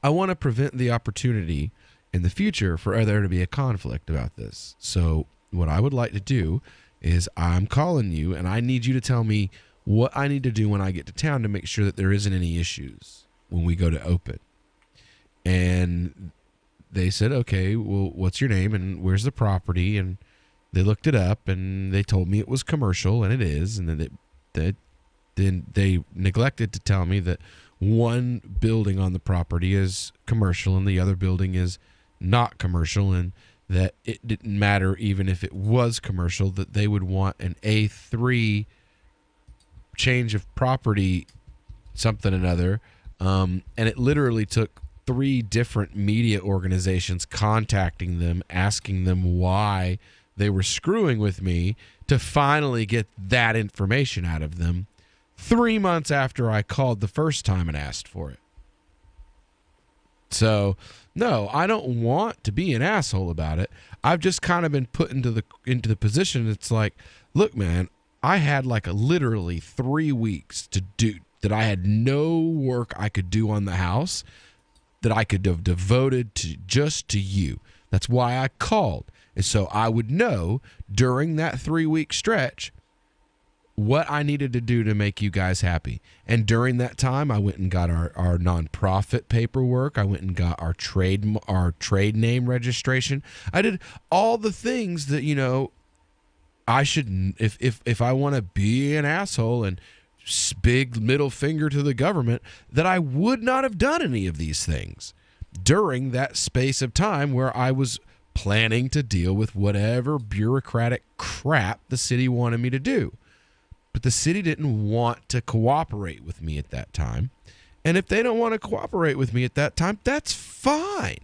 I want to prevent the opportunity in the future for there to be a conflict about this. So what I would like to do is I'm calling you and I need you to tell me what I need to do when I get to town to make sure that there isn't any issues when we go to open. And they said, okay, well, what's your name and where's the property? And they looked it up and they told me it was commercial, and it is. And then they neglected to tell me that one building on the property is commercial and the other building is not commercial, and that it didn't matter even if it was commercial, that they would want an A3 change of property something another. And it literally took 3 different media organizations contacting them, asking them why they were screwing with me, to finally get that information out of them 3 months after I called the first time and asked for it. So, no, I don't want to be an asshole about it. I've just kind of been put into the position. It's like, look, man, I had like literally 3 weeks to do that. I had no work I could do on the house that I could have devoted to just to you. That's why I called. And so I would know during that 3-week stretch what I needed to do to make you guys happy. And during that time, I went and got our nonprofit paperwork. I went and got our trade name registration. I did all the things that, you know, I should, if I want to be an asshole and big middle finger to the government, that I would not have done any of these things during that space of time where I was planning to deal with whatever bureaucratic crap the city wanted me to do. But the city didn't want to cooperate with me at that time. And if they don't want to cooperate with me at that time, that's fine.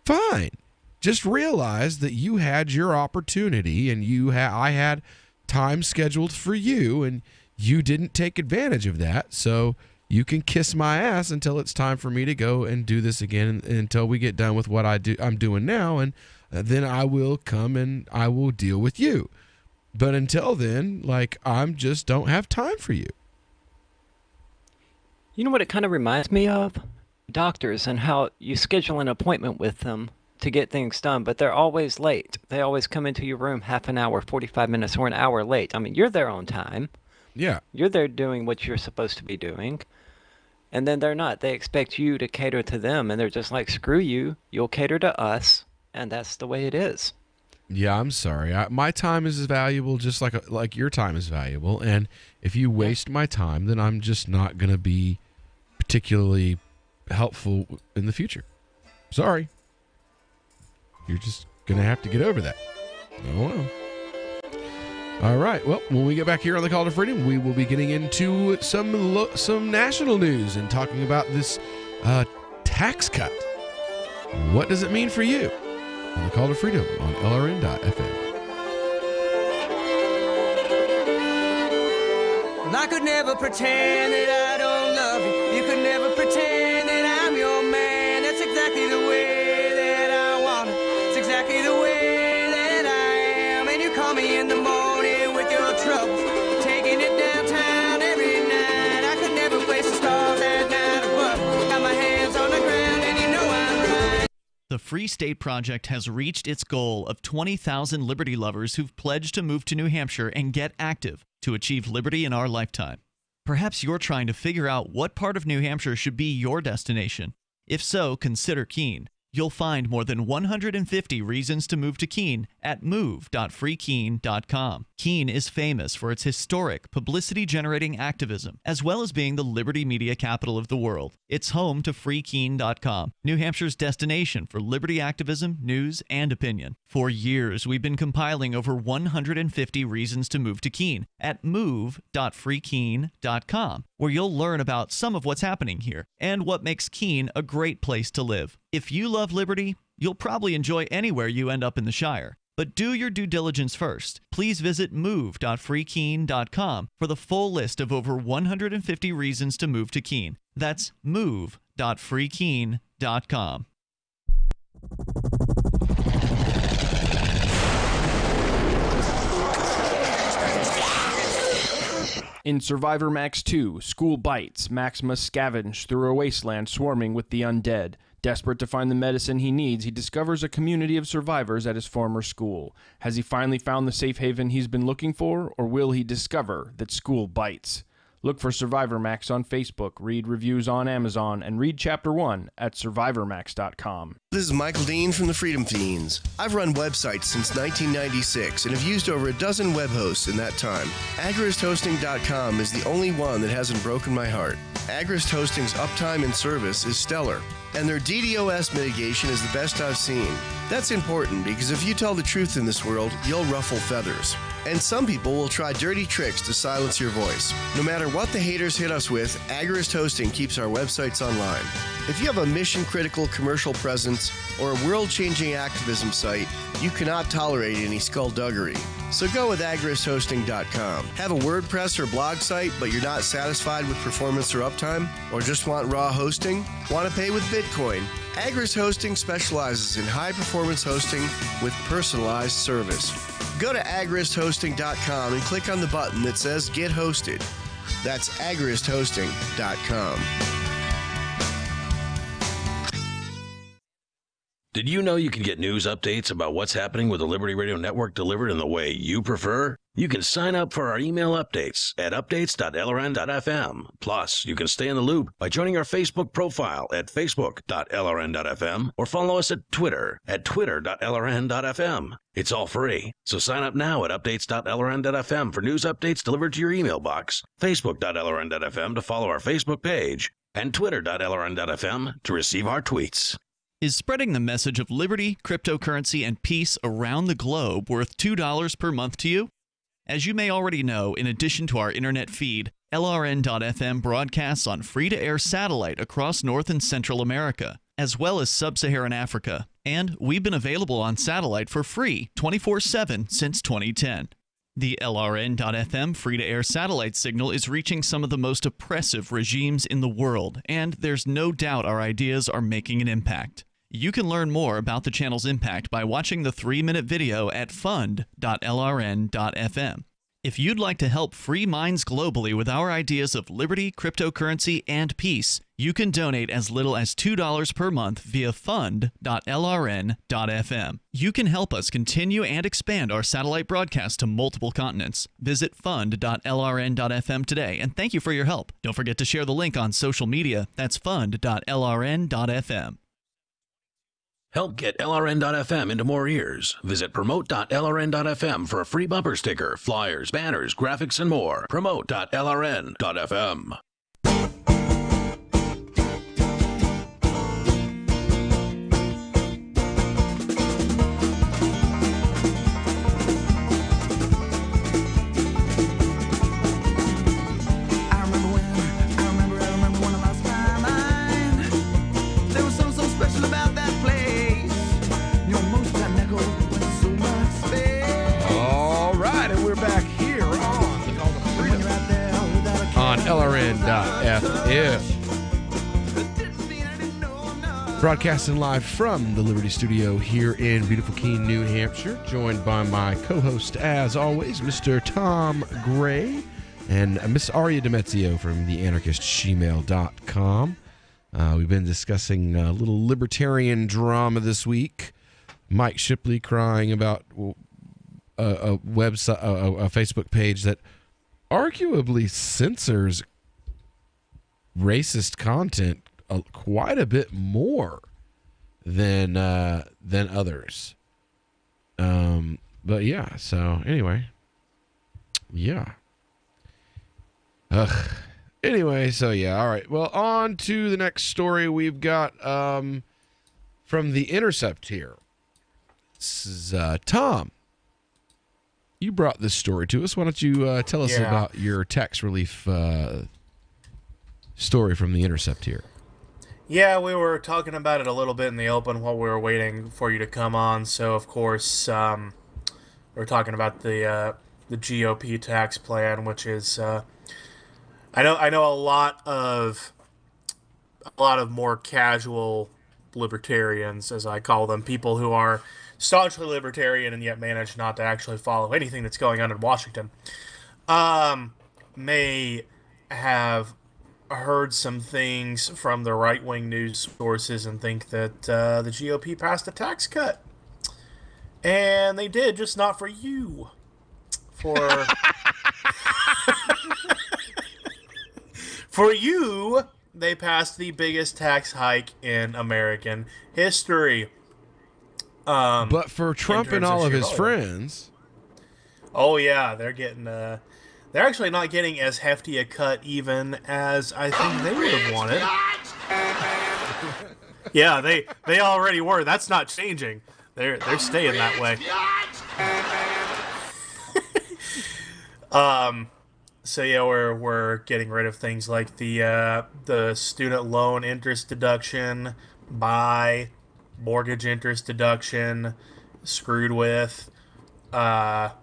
Fine. Just realize that you had your opportunity and I had time scheduled for you, and you didn't take advantage of that. So you can kiss my ass until it's time for me to go and do this again, until we get done with what I'm doing now, and then I will come and I will deal with you. But until then, like, I'm just don't have time for you. You know what it kind of reminds me of? Doctors, and how you schedule an appointment with them to get things done, but they're always late. They always come into your room half an hour, 45 minutes, or an hour late. I mean, you're there on time. Yeah. You're there doing what you're supposed to be doing. And then they're not. They expect you to cater to them, and they're just like, screw you, you'll cater to us, and that's the way it is. Yeah, I'm sorry. My time is as valuable just like your time is valuable. And if you waste my time, then I'm just not going to be particularly helpful in the future. Sorry. You're just going to have to get over that. Oh, well. All right. Well, when we get back here on the Call to Freedom, we will be getting into some national news and talking about this tax cut. What does it mean for you? On the Call to Freedom on LRN.FM. I could never pretend that I don't love you. You could never pretend that I'm your man. That's exactly the way that I want it. It's exactly the way that I am. And you call me in the morning with your troubles, taking it downtown every night. I could never place the stars at night above. Got my hands on the ground and you know I'm right. The Free State Project has reached its goal of 20,000 liberty lovers who've pledged to move to New Hampshire and get active to achieve liberty in our lifetime. Perhaps you're trying to figure out what part of New Hampshire should be your destination. If so, consider Keene. You'll find more than 150 reasons to move to Keene at move.freekeene.com. Keene is famous for its historic, publicity-generating activism, as well as being the liberty media capital of the world. It's home to freekeene.com, New Hampshire's destination for liberty activism, news, and opinion. For years, we've been compiling over 150 reasons to move to Keene at move.freekeene.com, where you'll learn about some of what's happening here and what makes Keene a great place to live. If you love liberty, you'll probably enjoy anywhere you end up in the Shire. But do your due diligence first. Please visit move.freekeene.com for the full list of over 150 reasons to move to Keene. That's move.freekeene.com. In Survivor Max 2, School Bites, Max must scavenge through a wasteland swarming with the undead. Desperate to find the medicine he needs, he discovers a community of survivors at his former school. Has he finally found the safe haven he's been looking for, or will he discover that school bites? Look for Survivor Max on Facebook, read reviews on Amazon, and read Chapter 1 at survivormax.com. This is Michael Dean from the Freedom Fiends. I've run websites since 1996 and have used over a dozen web hosts in that time. AgristHosting.com is the only one that hasn't broken my heart. Agrist Hosting's uptime and service is stellar, and their DDoS mitigation is the best I've seen. That's important because if you tell the truth in this world, you'll ruffle feathers. And some people will try dirty tricks to silence your voice. No matter what the haters hit us with, Agrist Hosting keeps our websites online. If you have a mission-critical commercial presence or a world-changing activism site, you cannot tolerate any skullduggery. So go with agristhosting.com. Have a WordPress or blog site, but you're not satisfied with performance or uptime? Or just want raw hosting? Want to pay with Bitcoin? Agrist Hosting specializes in high-performance hosting with personalized service. Go to agristhosting.com and click on the button that says Get Hosted. That's agristhosting.com. Did you know you can get news updates about what's happening with the Liberty Radio Network delivered in the way you prefer? You can sign up for our email updates at updates.lrn.fm. Plus, you can stay in the loop by joining our Facebook profile at facebook.lrn.fm or follow us at Twitter at twitter.lrn.fm. It's all free, so sign up now at updates.lrn.fm for news updates delivered to your email box, facebook.lrn.fm to follow our Facebook page, and twitter.lrn.fm to receive our tweets. Is spreading the message of liberty, cryptocurrency, and peace around the globe worth $2 per month to you? As you may already know, in addition to our internet feed, LRN.FM broadcasts on free-to-air satellite across North and Central America, as well as Sub-Saharan Africa. And we've been available on satellite for free 24/7 since 2010. The LRN.FM free-to-air satellite signal is reaching some of the most oppressive regimes in the world, and there's no doubt our ideas are making an impact. You can learn more about the channel's impact by watching the 3-minute video at fund.lrn.fm. If you'd like to help free minds globally with our ideas of liberty, cryptocurrency, and peace, you can donate as little as $2 per month via fund.lrn.fm. You can help us continue and expand our satellite broadcast to multiple continents. Visit fund.lrn.fm today, and thank you for your help. Don't forget to share the link on social media. That's fund.lrn.fm. Help get LRN.FM into more ears. Visit promote.lrn.fm for a free bumper sticker, flyers, banners, graphics, and more. Promote.lrn.fm. LRN.FM. Broadcasting live from the Liberty Studio here in beautiful Keene, New Hampshire, joined by my co-host, as always, Mr. Tom Gray and Miss Aria Demezio from theanarchistshemale.com. We've been discussing a little libertarian drama this week. Mike Shipley crying about a website, a Facebook page that arguably censors racist content quite a bit more than others. But yeah, so anyway. Yeah. Ugh. Anyway, so yeah, all right. Well, on to the next story we've got from The Intercept here. This is Tom. You brought this story to us. Why don't you tell us about your tax relief story from The Intercept here? Yeah, we were talking about it a little bit in the open while we were waiting for you to come on. So, of course, we're talking about the GOP tax plan, which is I know a lot of more casual libertarians, as I call them, people who are staunchly libertarian and yet manage not to actually follow anything that's going on in Washington, may have heard some things from the right-wing news sources and think that the GOP passed a tax cut. And they did, just not for you. For you, they passed the biggest tax hike in American history. But for Trump and all of his friends... Oh, yeah, they're getting... they're actually not getting as hefty a cut even as I think they would have wanted. Yeah, they already were. That's not changing. They're staying that way. So yeah, we're getting rid of things like the student loan interest deduction, mortgage interest deduction, screwed with. Probably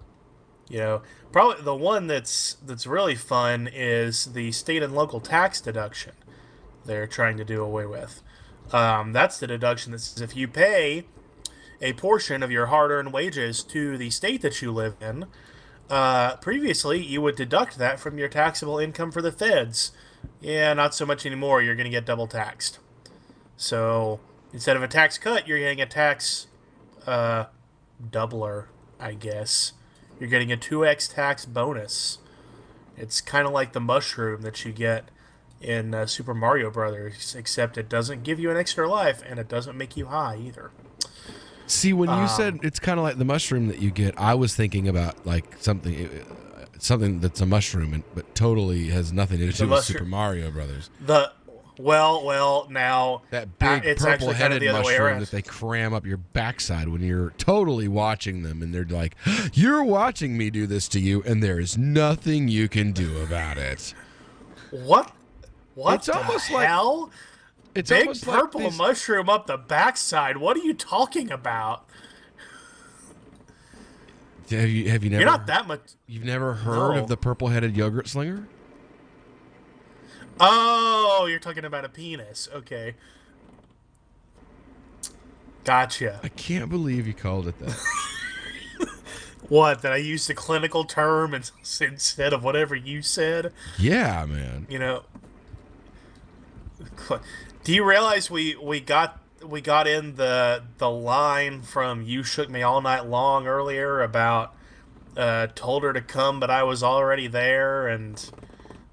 the one that's really fun is the state and local tax deduction. They're trying to do away with. That's the deduction that says if you pay a portion of your hard-earned wages to the state that you live in, previously you would deduct that from your taxable income for the feds. Yeah, not so much anymore. You're going to get double taxed. So instead of a tax cut, you're getting a tax doubler, I guess. You're getting a 2x tax bonus. It's kind of like the mushroom that you get in Super Mario Brothers, except it doesn't give you an extra life and it doesn't make you high either. See, when you said it's kind of like the mushroom that you get, I was thinking about like something that's a mushroom, but totally has nothing to do with Super Mario Brothers. Well, now that big it's purple-headed mushroom that they cram up your backside when you're totally watching them, and they're like, "You're watching me do this to you, and there is nothing you can do about it." What? It's almost hell? Like it's big almost purple like mushroom up the backside. What are you talking about? Have you never? You're not that much. You've never heard of the purple-headed yogurt slinger? Oh, you're talking about a penis. Okay. Gotcha. I can't believe you called it that. What, that I used a clinical term instead of whatever you said? Yeah, man. You know, do you realize we got in the line from You Shook Me All Night Long earlier about told her to come, but I was already there, and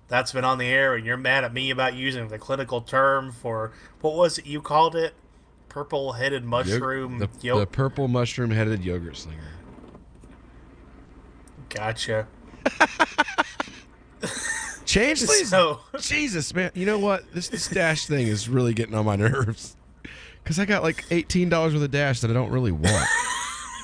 that's been on the air, and you're mad at me about using the clinical term for, what was it you called it? Purple-headed mushroom. The purple mushroom-headed yogurt slinger. Gotcha. Change please. So, Jesus, man. You know what? This Dash thing is really getting on my nerves. Because I got like $18 worth of Dash that I don't really want.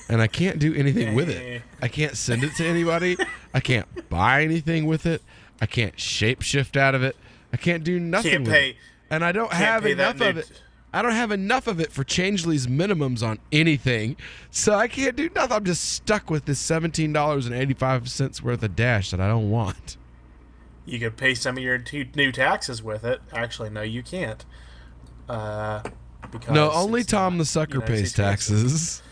And I can't do anything with it. I can't send it to anybody. I can't buy anything with it. I can't shapeshift out of it. I can't do nothing with it. And I don't have enough of it. I don't have enough of it for Changeley's minimums on anything. So I can't do nothing. I'm just stuck with this $17.85 worth of Dash that I don't want. You could pay some of your new taxes with it. Actually, no, you can't. No, only Tom the Sucker pays taxes.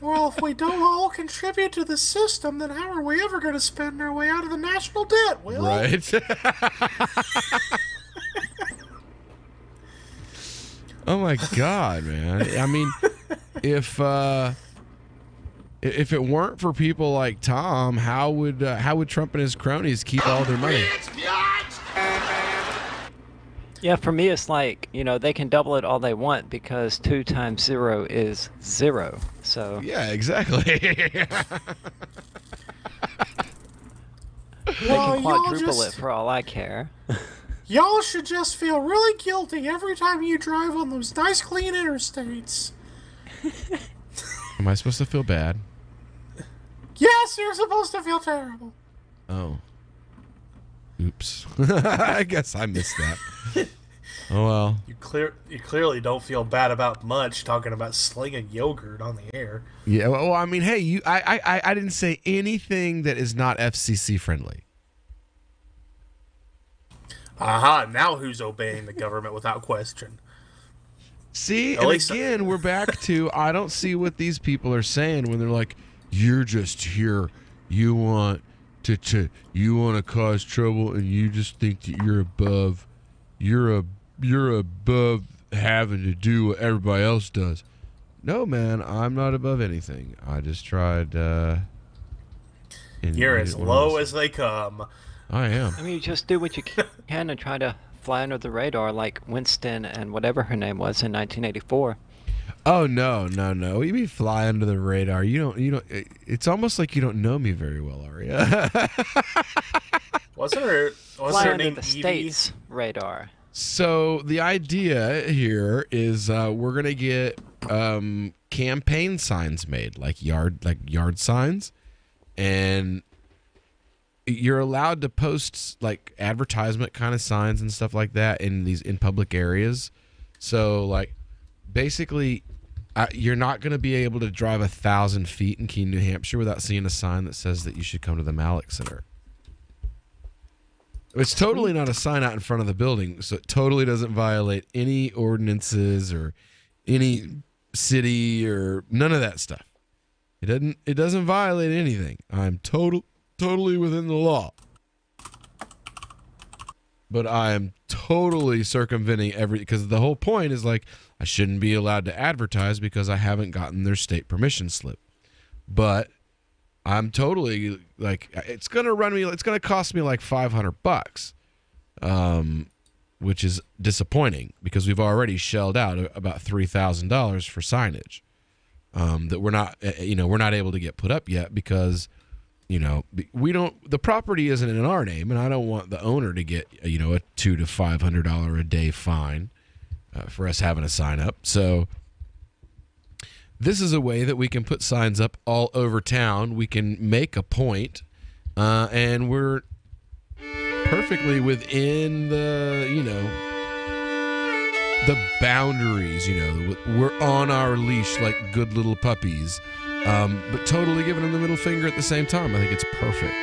Well, if we don't all contribute to the system, then how are we ever going to spend our way out of the national debt, Will? Right. Oh my God, man. I mean, if If it weren't for people like Tom, how would Trump and his cronies keep all their money? Yeah, for me, it's like, they can double it all they want because 2 times 0 is 0. So yeah, exactly. They can quadruple it for all I care. Y'all should just feel really guilty every time you drive on those nice, clean interstates. Am I supposed to feel bad? Yes, you're supposed to feel terrible. Oh. Oops. I guess I missed that. Oh well. You clearly don't feel bad about much talking about slinging yogurt on the air. Yeah. Well, I mean, hey, I didn't say anything that is not FCC friendly. Aha! Now who's obeying the government without question? See, and again, we're back to I don't see what these people are saying when they're like, "You're just here. You want to cause trouble, and you just think that you're above. You're above having to do what everybody else does." No, man, I'm not above anything. I just tried. You're as low as they come. I am. I mean, you just do what you can and try to fly under the radar like Winston and whatever her name was in 1984. Oh no! What do you mean fly under the radar? You don't. It's almost like you don't know me very well, Aria. Wasn't her Fly under name the Evie? state's radar. So the idea here is we're gonna get campaign signs made, like yard signs, and you're allowed to post like advertisement kind of signs and stuff like that in public areas. So like basically you're not going to be able to drive 1,000 feet in Keene, New Hampshire without seeing a sign that says that you should come to the Malek Center. It's totally not a sign out in front of the building, so it totally doesn't violate any ordinances or any city or none of that stuff. It doesn't violate anything. I'm totally within the law. But I am totally circumventing because the whole point is like I shouldn't be allowed to advertise because I haven't gotten their state permission slip. But I'm totally like it's going to cost me like $500, which is disappointing because we've already shelled out about $3,000 for signage that we're not able to get put up yet because the property isn't in our name, and I don't want the owner to get a $200 to $500 a day fine for us having a sign up. So this is a way that we can put signs up all over town. We can make a point, and we're perfectly within the boundaries. We're on our leash like good little puppies. But totally giving them the middle finger at the same time. I think it's perfect.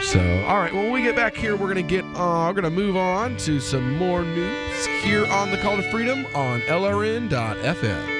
So, all right. Well, when we get back here, we're gonna move on to some more news here on the Call to Freedom on LRN.FM.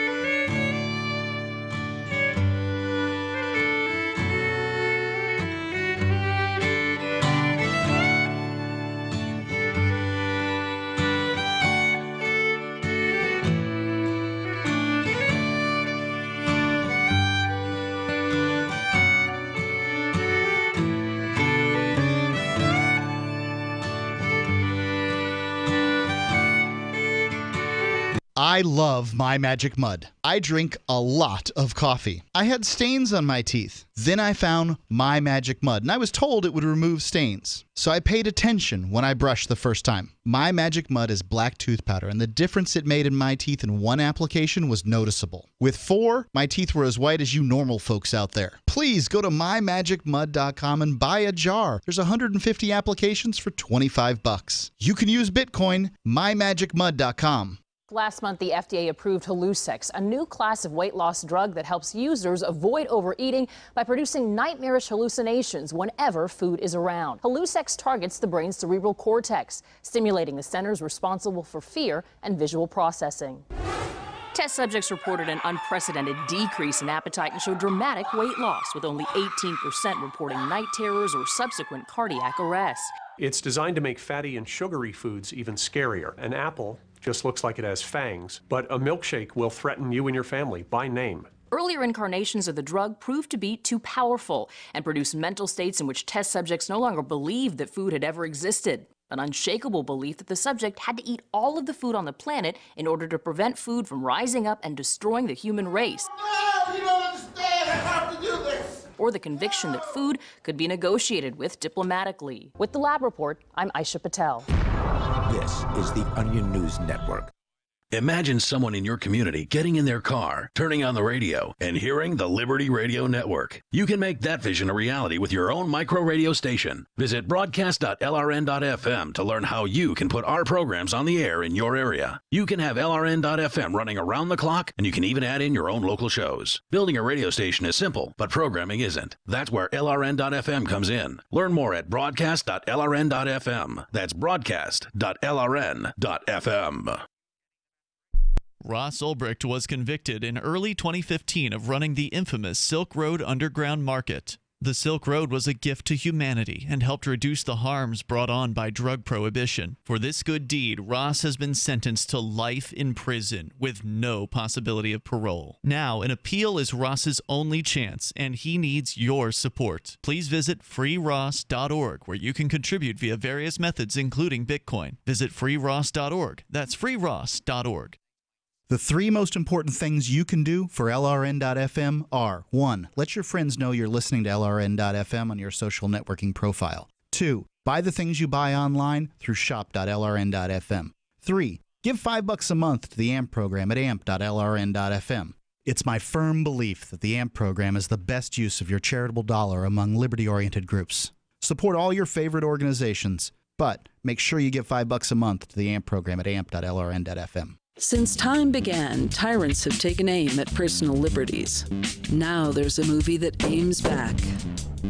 I love My Magic Mud. I drink a lot of coffee. I had stains on my teeth. Then I found My Magic Mud, and I was told it would remove stains. So I paid attention when I brushed the first time. My Magic Mud is black tooth powder, and the difference it made in my teeth in one application was noticeable. With 4, my teeth were as white as you normal folks out there. Please go to mymagicmud.com and buy a jar. There's 150 applications for $25. You can use Bitcoin, mymagicmud.com. Last month, the FDA approved Hallucex, a new class of weight loss drug that helps users avoid overeating by producing nightmarish hallucinations whenever food is around. Hallucex targets the brain's cerebral cortex, stimulating the centers responsible for fear and visual processing. Test subjects reported an unprecedented decrease in appetite and showed dramatic weight loss, with only 18% reporting night terrors or subsequent cardiac arrest. It's designed to make fatty and sugary foods even scarier. An apple just looks like it has fangs, but a milkshake will threaten you and your family by name. Earlier incarnations of the drug proved to be too powerful and produced mental states in which test subjects no longer believed that food had ever existed. An unshakable belief that the subject had to eat all of the food on the planet in order to prevent food from rising up and destroying the human race. Oh, you don't understand. I have to do this. Or the conviction that food could be negotiated with diplomatically. With the Lab Report, I'm Aisha Patel. This is the Onion News Network. Imagine someone in your community getting in their car, turning on the radio, and hearing the Liberty Radio Network. You can make that vision a reality with your own micro radio station. Visit broadcast.lrn.fm to learn how you can put our programs on the air in your area. You can have LRN.FM running around the clock, and you can even add in your own local shows. Building a radio station is simple, but programming isn't. That's where LRN.FM comes in. Learn more at broadcast.lrn.fm. That's broadcast.lrn.fm. Ross Ulbricht was convicted in early 2015 of running the infamous Silk Road Underground Market. The Silk Road was a gift to humanity and helped reduce the harms brought on by drug prohibition. For this good deed, Ross has been sentenced to life in prison with no possibility of parole. Now, an appeal is Ross's only chance, and he needs your support. Please visit freeross.org, where you can contribute via various methods, including Bitcoin. Visit freeross.org. That's freeross.org. The three most important things you can do for LRN.FM are: 1. Let your friends know you're listening to LRN.FM on your social networking profile. 2. Buy the things you buy online through shop.lrn.fm. 3. Give $5 a month to the AMP program at amp.lrn.fm. It's my firm belief that the AMP program is the best use of your charitable dollar among liberty-oriented groups. Support all your favorite organizations, but make sure you give $5 a month to the AMP program at amp.lrn.fm. Since time began, tyrants have taken aim at personal liberties. Now there's a movie that aims back.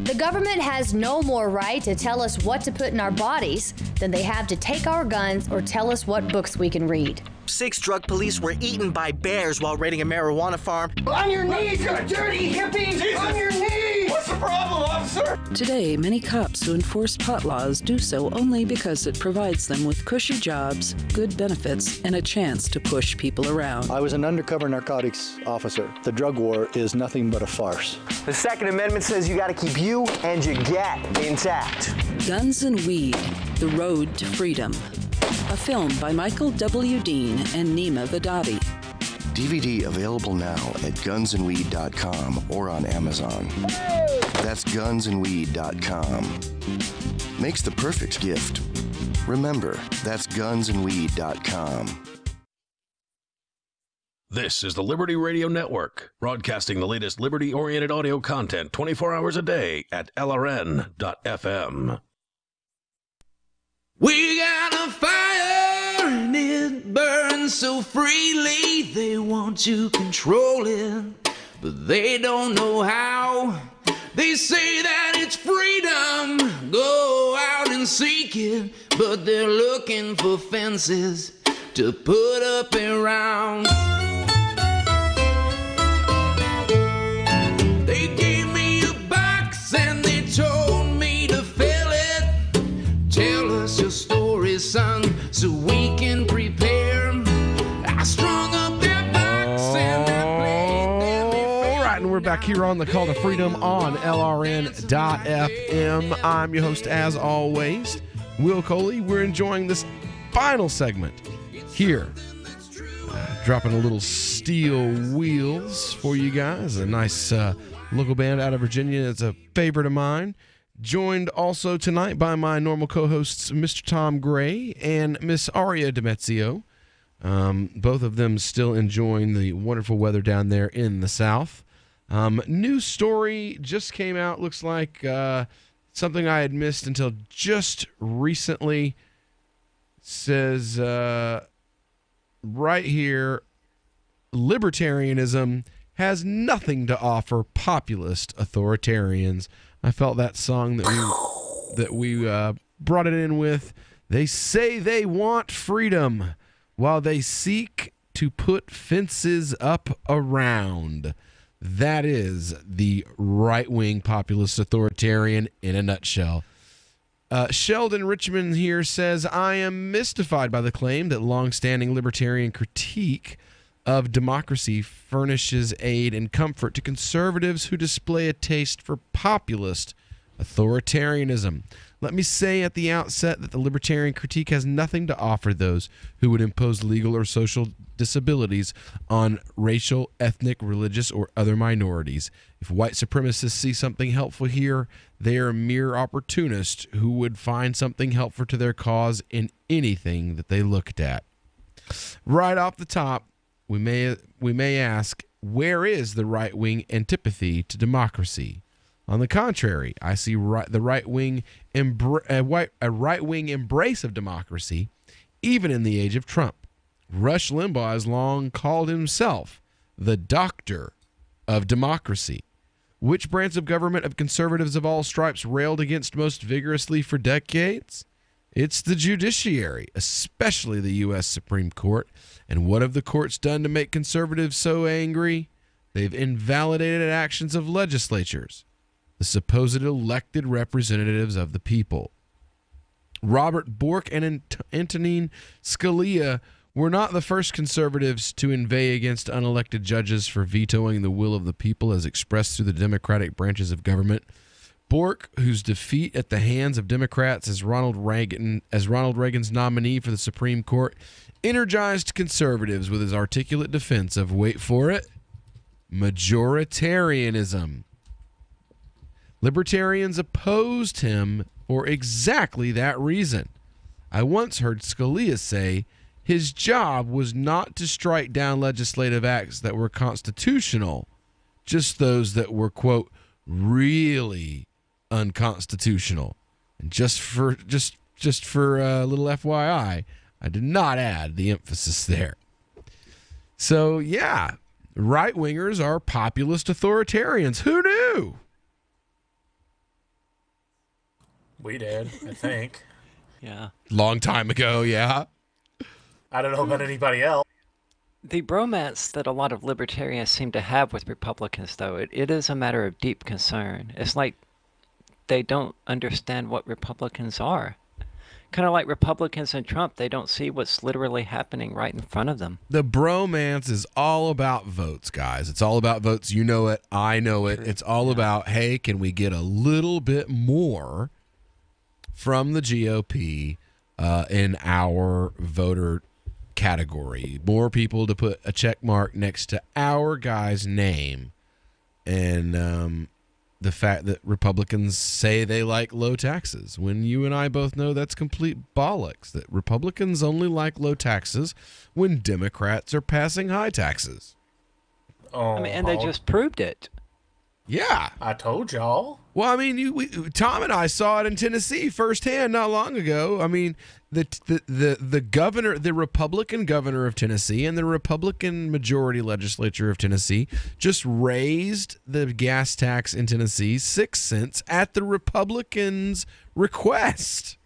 The government has no more right to tell us what to put in our bodies than they have to take our guns or tell us what books we can read. 6 drug police were eaten by bears while raiding a marijuana farm. On your knees, you dirty hippie! Jesus. On your knees! What's the problem, officer? Today, many cops who enforce pot laws do so only because it provides them with cushy jobs, good benefits, and a chance to push people around. I was an undercover narcotics officer. The drug war is nothing but a farce. The Second Amendment says you gotta keep you and your gat intact. Guns and Weed, The Road to Freedom. A film by Michael W. Dean and Nima Vadati. DVD available now at gunsandweed.com or on Amazon. That's gunsandweed.com. Makes the perfect gift. Remember, that's gunsandweed.com. This is the Liberty Radio Network, broadcasting the latest liberty-oriented audio content 24 hours a day at LRN.FM. We got a fire and it burns so freely. They want to control it, but they don't know how. They say that it's freedom, go out and seek it, but they're looking for fences to put up around. They gave me a box and they told me to fill it. Tell us your story, son, so we can prepare. I strung up that box and I played them. All right, and we're back here on the Call to Freedom on LRN.FM. I'm your host, as always, Will Coley. We're enjoying this final segment here. Dropping a little Steel Wheels for you guys. A nice local band out of Virginia. It's a favorite of mine. Joined also tonight by my normal co-hosts, Mr. Tom Gray and Miss Aria DiMezio. Both of them still enjoying the wonderful weather down there in the South. News story just came out. Looks like something I had missed until just recently. Says right here, libertarianism has nothing to offer populist authoritarians. I felt that song that we brought it in with. They say they want freedom while they seek to put fences up around. That is the right-wing populist authoritarian in a nutshell. Sheldon Richmond here says, I am mystified by the claim that long-standing libertarian critique of democracy furnishes aid and comfort to conservatives who display a taste for populist authoritarianism. Let me say at the outset that the libertarian critique has nothing to offer those who would impose legal or social disabilities on racial, ethnic, religious, or other minorities. If white supremacists see something helpful here, they are mere opportunists who would find something helpful to their cause in anything that they looked at. Right off the top, we may ask, where is the right-wing antipathy to democracy? On the contrary, I see the right-wing right-wing embrace of democracy, even in the age of Trump. Rush Limbaugh has long called himself the doctor of democracy. Which branch of government of conservatives of all stripes railed against most vigorously for decades? It's the judiciary, especially the U.S. Supreme Court. And what have the courts done to make conservatives so angry? They've invalidated actions of legislatures, the supposed elected representatives of the people. Robert Bork and Antonin Scalia were not the first conservatives to inveigh against unelected judges for vetoing the will of the people as expressed through the Democratic branches of government. Bork, whose defeat at the hands of Democrats as Ronald Reagan's nominee for the Supreme Court, energized conservatives with his articulate defense of, wait for it, majoritarianism. Libertarians opposed him for exactly that reason. I once heard Scalia say his job was not to strike down legislative acts that were constitutional, just those that were, quote, really unconstitutional. And just for a little FYI, I did not add the emphasis there. So, yeah, right-wingers are populist authoritarians. Who knew? We did, I think. Yeah. Long time ago, yeah. I don't know about anybody else. The bromance that a lot of libertarians seem to have with Republicans, though, it is a matter of deep concern. It's like they don't understand what Republicans are. Kind of like Republicans and Trump, they don't see what's literally happening right in front of them. The bromance is all about votes, guys. It's all about votes. You know it. I know it. It's all about, hey, can we get a little bit more from the GOP in our voter category? More people to put a check mark next to our guy's name. And the fact that Republicans say they like low taxes, when you and I both know that's complete bollocks, that Republicans only like low taxes when Democrats are passing high taxes. Oh, I mean, and they just proved it. Yeah. I told y'all. Well, I mean, Tom and I saw it in Tennessee firsthand not long ago. I mean, the governor, the Republican governor of Tennessee and the Republican majority legislature of Tennessee just raised the gas tax in Tennessee 6 cents at the Republicans' request.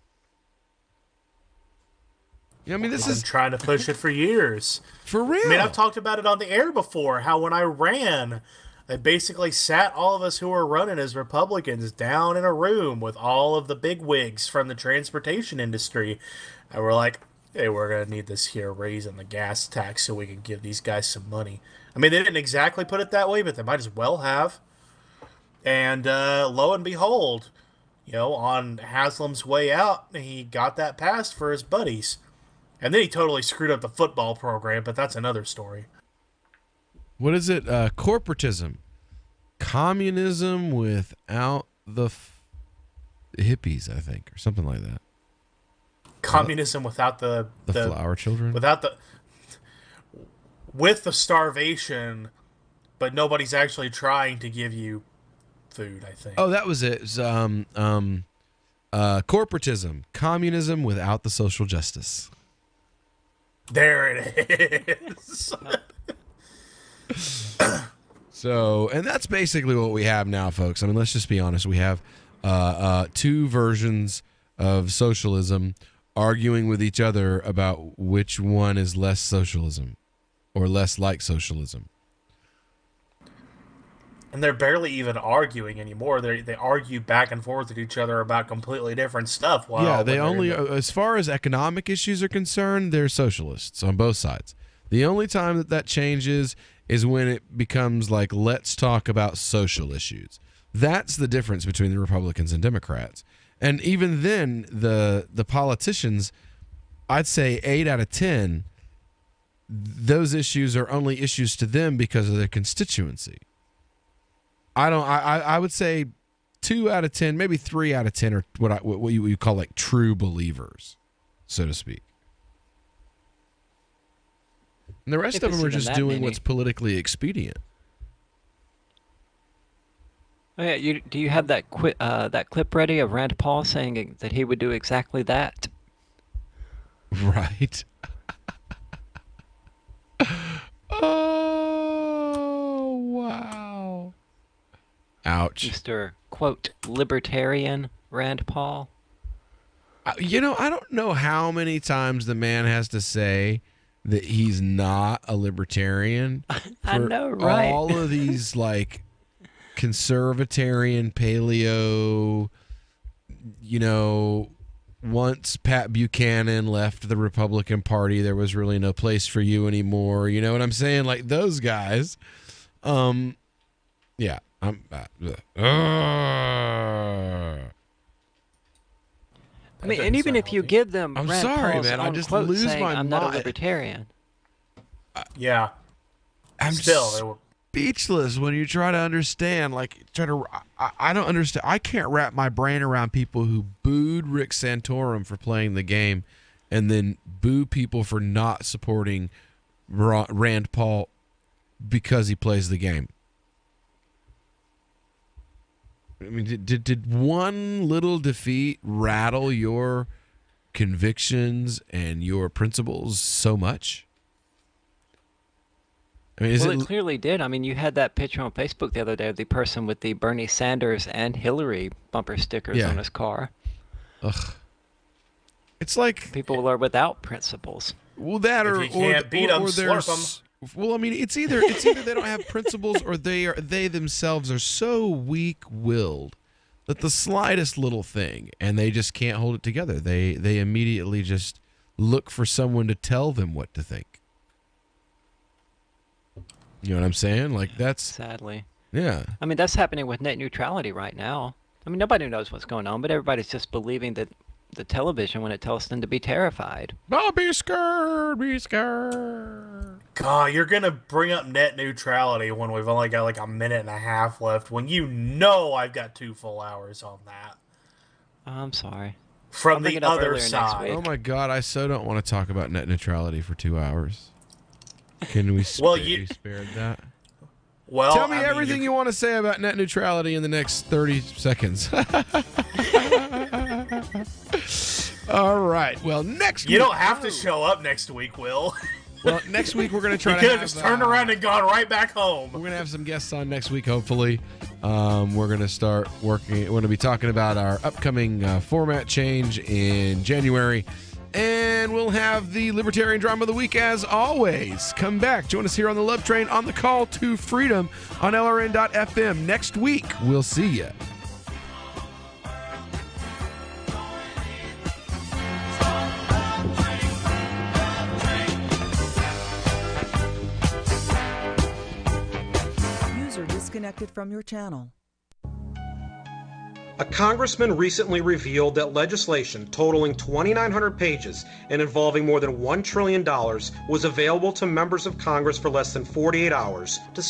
I mean, this is trying to push it for years. For real. I mean, I've talked about it on the air before, how when I ran, I basically sat all of us who were running as Republicans down in a room with all of the bigwigs from the transportation industry. And we're like, hey, we're going to need this here raise in the gas tax so we can give these guys some money. I mean, they didn't exactly put it that way, but they might as well have. And lo and behold, you know, on Haslam's way out, he got that passed for his buddies. And then he totally screwed up the football program, but that's another story. What is it? Corporatism. Communism without the hippies, I think, or something like that. Communism without the flower children? With the starvation, but nobody's actually trying to give you food, I think. Oh, that was it. It was, corporatism. Communism without the social justice. There it is. So, and that's basically what we have now, folks. I mean, let's just be honest. We have two versions of socialism arguing with each other about which one is less socialism or less like socialism. And they're barely even arguing anymore. They argue back and forth with each other about completely different stuff. Yeah, they only, as far as economic issues are concerned, they're socialists on both sides. The only time that changes is when it becomes like, let's talk about social issues. That's the difference between the Republicans and Democrats. And even then, the politicians, I'd say 8 out of 10, those issues are only issues to them because of their constituency. I would say 2 out of 10, maybe 3 out of 10 are what you call like true believers, so to speak. And the rest of them are just doing what's politically expedient. Oh yeah, do you have that clip ready of Rand Paul saying that he would do exactly that? Right. Oh, wow. Ouch. Mr. quote libertarian Rand Paul. I don't know how many times the man has to say that he's not a libertarian. I know, right? All of these like conservatarian, paleo, once Pat Buchanan left the Republican Party, there was really no place for you anymore. You know what I'm saying? Like those guys. Yeah. I mean, and even if you give them I'm Rand sorry, Paul's man. I own just quote lose saying, my I'm not a mind. libertarian. Yeah. I'm Still, speechless when you try to understand. I don't understand. I can't wrap my brain around people who booed Rick Santorum for playing the game and then boo people for not supporting Rand Paul because he plays the game. I mean, did one little defeat rattle your convictions and your principles so much? I mean, It clearly did. I mean, you had that picture on Facebook the other day of the person with the Bernie Sanders and Hillary bumper stickers on his car. Ugh. It's like people are without principles. Well, that if you can't beat them, slurp them. Well, I mean, it's either they don't have principles or they themselves are so weak-willed that the slightest little thing and they just can't hold it together. They immediately just look for someone to tell them what to think. You know what I'm saying? Like that's sadly. Yeah. I mean, that's happening with net neutrality right now. I mean, nobody knows what's going on, but everybody's just believing that the television when it tells them to be terrified. Oh, be scared, be scared. God, you're going to bring up net neutrality when we've only got like a minute and a half left, when I've got 2 full hours on that. I'm sorry. From the other side. Oh my God, I so don't want to talk about net neutrality for 2 hours. Can we be spared that? Well, tell me everything you want to say about net neutrality in the next 30 seconds. All right. Well, next week. You don't have to show up next week, Will. Well, next week we're going to try you to could have just turned around and gone right back home. We're going to have some guests on next week, hopefully. We're going to start working. We're going to be talking about our upcoming format change in January. And we'll have the Libertarian Drama of the Week as always. Come back. Join us here on the Love Train on the Call to Freedom on LRN.FM. Next week, we'll see you. User disconnected from your channel. A congressman recently revealed that legislation totaling 2,900 pages and involving more than $1 trillion was available to members of Congress for less than 48 hours to